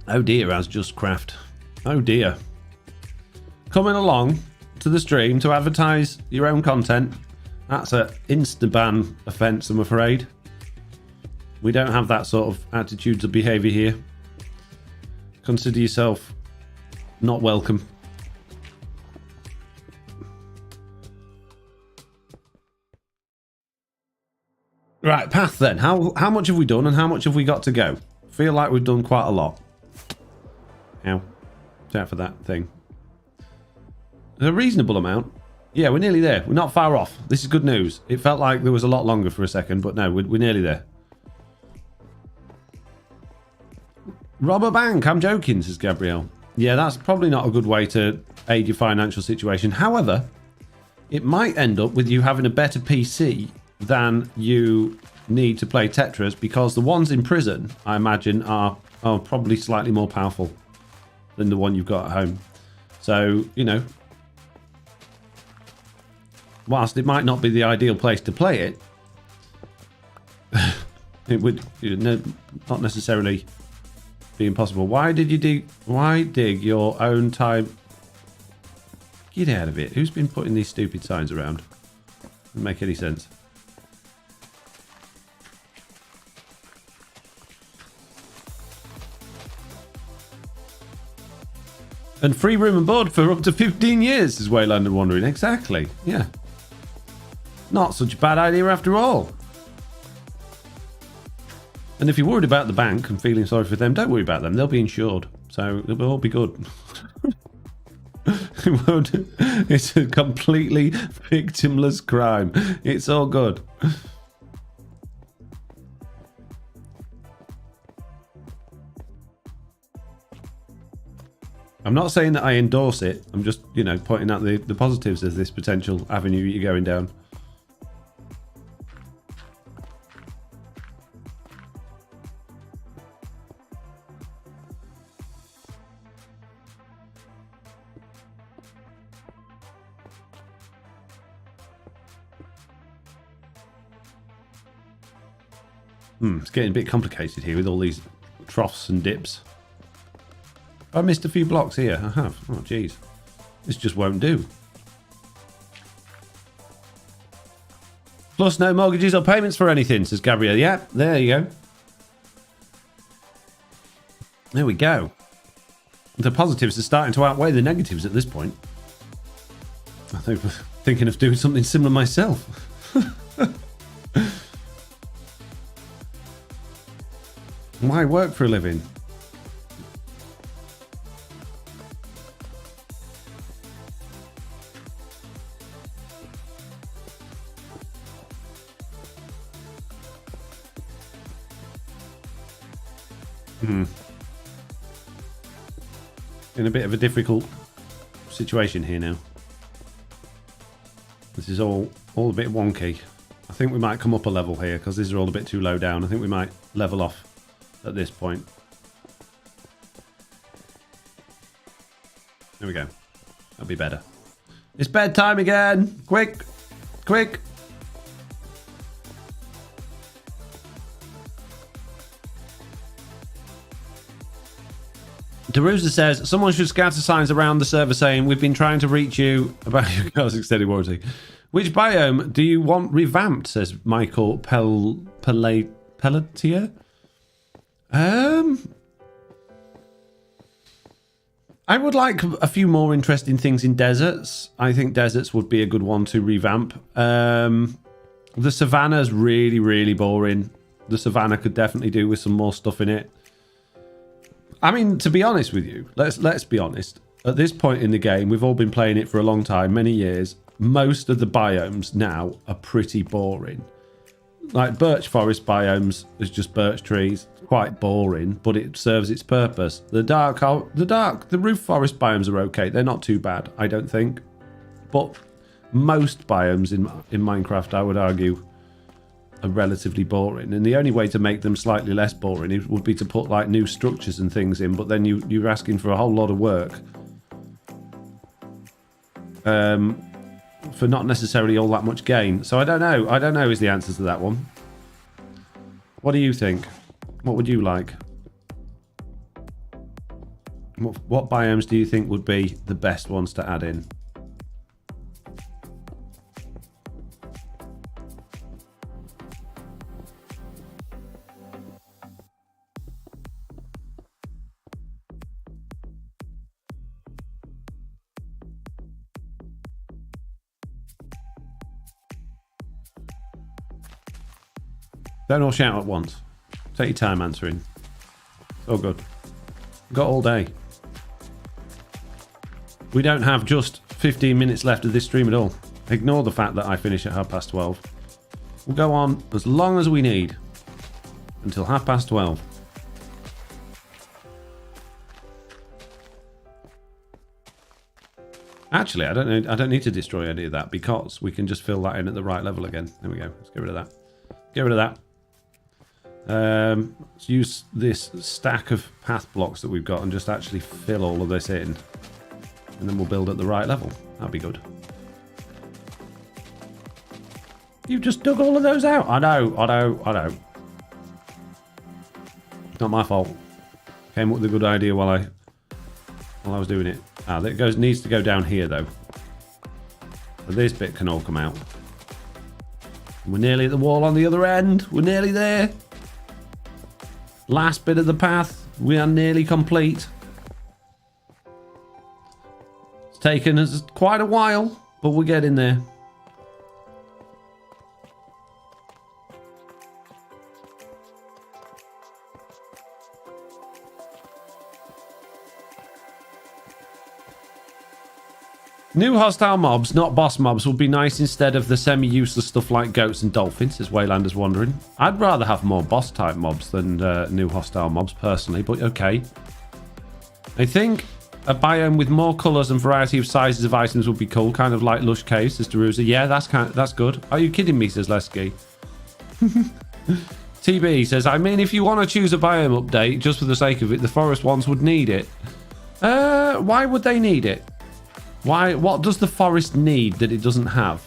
Oh dear, as just craft. Oh dear. Coming along to the stream to advertise your own content, that's an insta-ban offence, I'm afraid. We don't have that sort of attitudes or behaviour here. Consider yourself not welcome. Right, path then. How much have we done and how much have we got to go? Feel like we've done quite a lot. Ow. Watch out for that thing. A reasonable amount. Yeah, we're nearly there. We're not far off. This is good news. It felt like there was a lot longer for a second, but no, we're nearly there. Rob a bank. I'm joking, says Gabrielle. Yeah, that's probably not a good way to aid your financial situation. However, it might end up with you having a better PC than you need to play Tetris, because the ones in prison, I imagine, are probably slightly more powerful than the one you've got at home. So, you know, whilst it might not be the ideal place to play it, it would not necessarily be impossible. Why dig your own time? Get out of it. Who's been putting these stupid signs around? Doesn't make any sense. And free room and board for up to 15 years, is Waylander wondering. Exactly. Yeah. Not such a bad idea after all. And if you're worried about the bank and feeling sorry for them, don't worry about them. They'll be insured. So it'll all be good. It won't. It's a completely victimless crime. It's all good. I'm not saying that I endorse it. I'm just, you know, pointing out the positives of this potential avenue you're going down. It's getting a bit complicated here with all these troughs and dips. I missed a few blocks here. I have. Oh, jeez. This just won't do. Plus no mortgages or payments for anything, says Gabrielle. Yeah, there you go. There we go. The positives are starting to outweigh the negatives at this point. I think I'm thinking of doing something similar myself. Why work for a living? In a bit of a difficult situation here now. This is all a bit wonky. I think we might come up a level here because these are all a bit too low down. I think we might level off at this point. There we go. That'll be better. It's bedtime again. Quick, quick. Derusa says, someone should scatter signs around the server saying, we've been trying to reach you about your car's extended warranty. Which biome do you want revamped, says Michael Pelletier. I would like a few more interesting things in deserts. I think deserts would be a good one to revamp. The savannah's really, really boring. The savannah could definitely do with some more stuff in it. I mean, to be honest with you, let's be honest. At this point in the game, we've all been playing it for a long time, many years. Most of the biomes now are pretty boring. Like birch forest biomes is just birch trees, quite boring, but it serves its purpose. The roof forest biomes are okay. They're not too bad, I don't think. But most biomes in Minecraft, I would argue, are relatively boring, and the only way to make them slightly less boring would be to put like new structures and things in, but then you're asking for a whole lot of work for not necessarily all that much gain. So I don't know is the answer to that one. What do you think? What would you like? What biomes do you think would be the best ones to add in? Don't all shout at once. Take your time answering. It's all good. Got all day. We don't have just 15 minutes left of this stream at all. Ignore the fact that I finish at 12:30. We'll go on as long as we need. Until 12:30. Actually, I don't need to destroy any of that because we can just fill that in at the right level again. There we go. Let's get rid of that. Get rid of that. Let's use this stack of path blocks that we've got and just actually fill all of this in. And then we'll build at the right level. That'll be good. You've just dug all of those out. I know. Not my fault. Came up with a good idea while I was doing it. That needs to go down here though. So this bit can all come out. We're nearly at the wall on the other end. We're nearly there. Last bit of the path. We are nearly complete. It's taken us quite a while, but we're getting there. New hostile mobs, not boss mobs, would be nice instead of the semi-useless stuff like goats and dolphins, as Waylander's wondering. I'd rather have more boss-type mobs than new hostile mobs, personally, but okay. I think a biome with more colours and variety of sizes of items would be cool, kind of like Lush Caves, says Deruza. Yeah, that's good. Are you kidding me, says Lesky. TB says, I mean, if you want to choose a biome update, just for the sake of it, the forest ones would need it. Why would they need it? Why? What does the forest need that it doesn't have?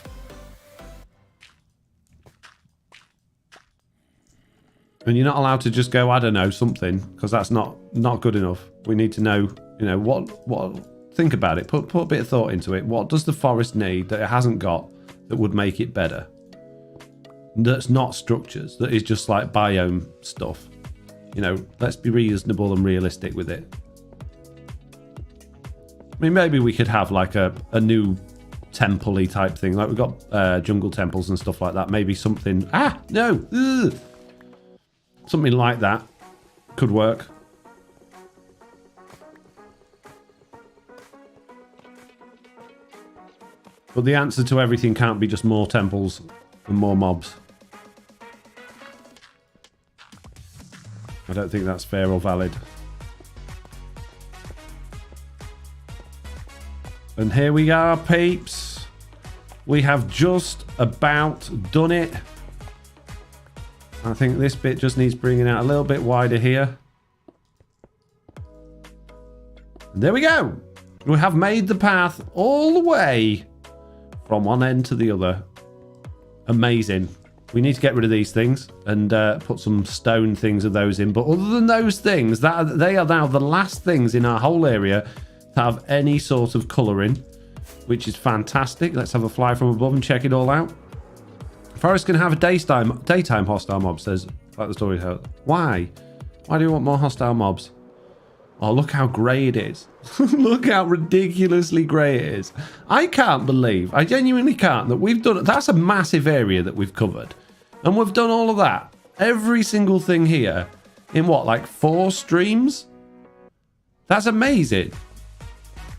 And you're not allowed to just go, I don't know, something, because that's not good enough. We need to know, what. Think about it. Put a bit of thought into it. What does the forest need that it hasn't got that would make it better? That's not structures. That is just like biome stuff. Let's be reasonable and realistic with it. I mean, maybe we could have like a new temple-y type thing. Like we've got jungle temples and stuff like that. Maybe something... No! Ugh. Something like that could work. But the answer to everything can't be just more temples and more mobs. I don't think that's fair or valid. And here we are, peeps. We have just about done it. I think this bit just needs bringing out a little bit wider here. And there we go. We have made the path all the way from one end to the other. Amazing. We need to get rid of these things and put some stone things of those in. But other than those things, they are now the last things in our whole area to have any sort of colouring, which is fantastic. Let's have a fly from above and check it all out. Forest can have a daytime hostile mob, says like the story. Why do you want more hostile mobs? Oh, look how grey it is. Look how ridiculously grey it is. I genuinely can't, that we've done... That's a massive area that we've covered. And we've done all of that. Every single thing here in what, like 4 streams? That's amazing.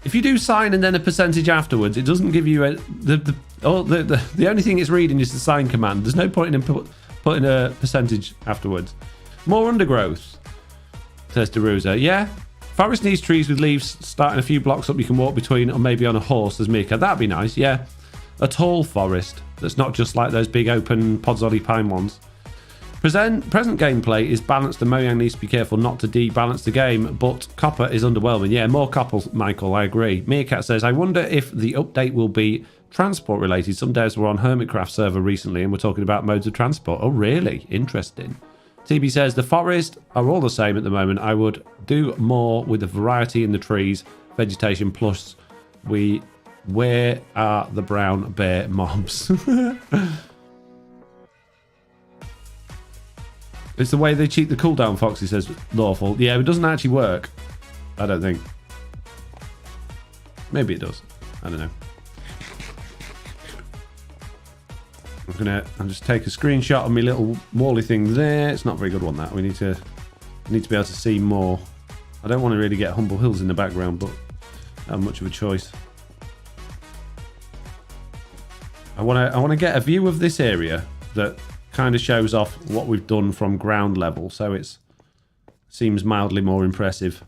If you do sign and then a percentage afterwards, it doesn't give you the only thing it's reading is the sign command. There's no point in putting a percentage afterwards. More undergrowth, says Deruza. Yeah, forest needs trees with leaves starting a few blocks up you can walk between, or maybe on a horse, says Mika. That'd be nice, yeah. A tall forest that's not just like those big open podzolly pine ones. Present gameplay is balanced and Mojang needs to be careful not to debalance the game, but copper is underwhelming. Yeah, more copper, Michael, I agree. Meerkat says, I wonder if the update will be transport related. Some devs were on Hermitcraft server recently and we're talking about modes of transport. Oh, really? Interesting. TB says, the forest are all the same at the moment. I would do more with the variety in the trees, vegetation, plus where are the brown bear mobs? It's the way they cheat the cooldown, Foxy says, lawful. Yeah, it doesn't actually work. I don't think. Maybe it does. I don't know. I'll just take a screenshot of my little wally thing there. It's not a very good one, that. We need to be able to see more. I don't want to really get Humble Hills in the background, but I don't have much of a choice. I want to get a view of this area that kind of shows off what we've done from ground level, so it seems mildly more impressive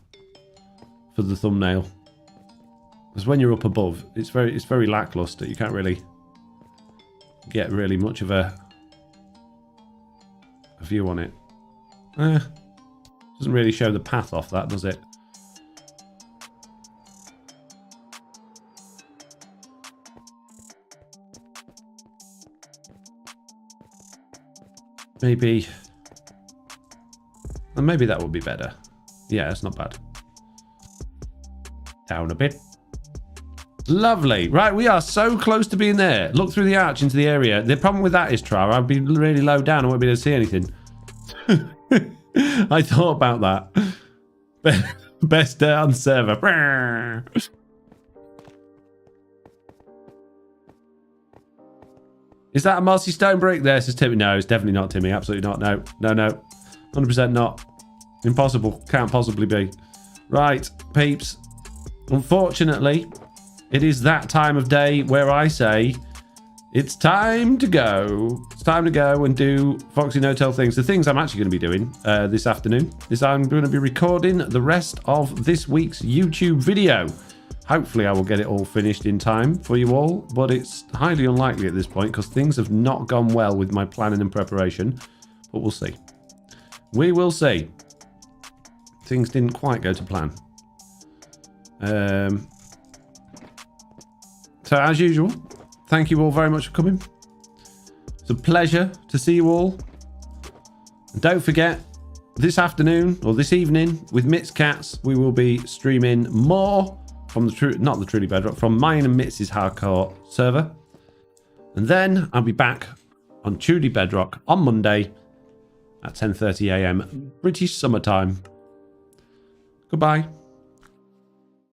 for the thumbnail. Because when you're up above, it's very lackluster. You can't really get really much of a view on it. Doesn't really show the path off that, does it? Maybe that would be better. Yeah, it's not bad. Down a bit. Lovely. Right, we are so close to being there. Look through the arch into the area. The problem with that is, Tra, I'd be really low down. I won't be able to see anything. I thought about that. Best day on server. Is that a mossy stone brick there, says Timmy? No, it's definitely not, Timmy. Absolutely not. No. 100% not. Impossible. Can't possibly be. Right, peeps. Unfortunately, it is that time of day where I say it's time to go. It's time to go and do FoxyNoTail things. The things I'm actually going to be doing this afternoon is I'm going to be recording the rest of this week's YouTube video. Hopefully I will get it all finished in time for you all, but it's highly unlikely at this point because things have not gone well with my planning and preparation, but we'll see. We will see. Things didn't quite go to plan. So as usual, thank you all very much for coming. It's a pleasure to see you all. And don't forget, this afternoon or this evening with Mit's Cats, we will be streaming more from the Truly Bedrock, from mine and Mit's hardcore server. And then I'll be back on Truly Bedrock on Monday at 10:30 AM British summertime. Goodbye.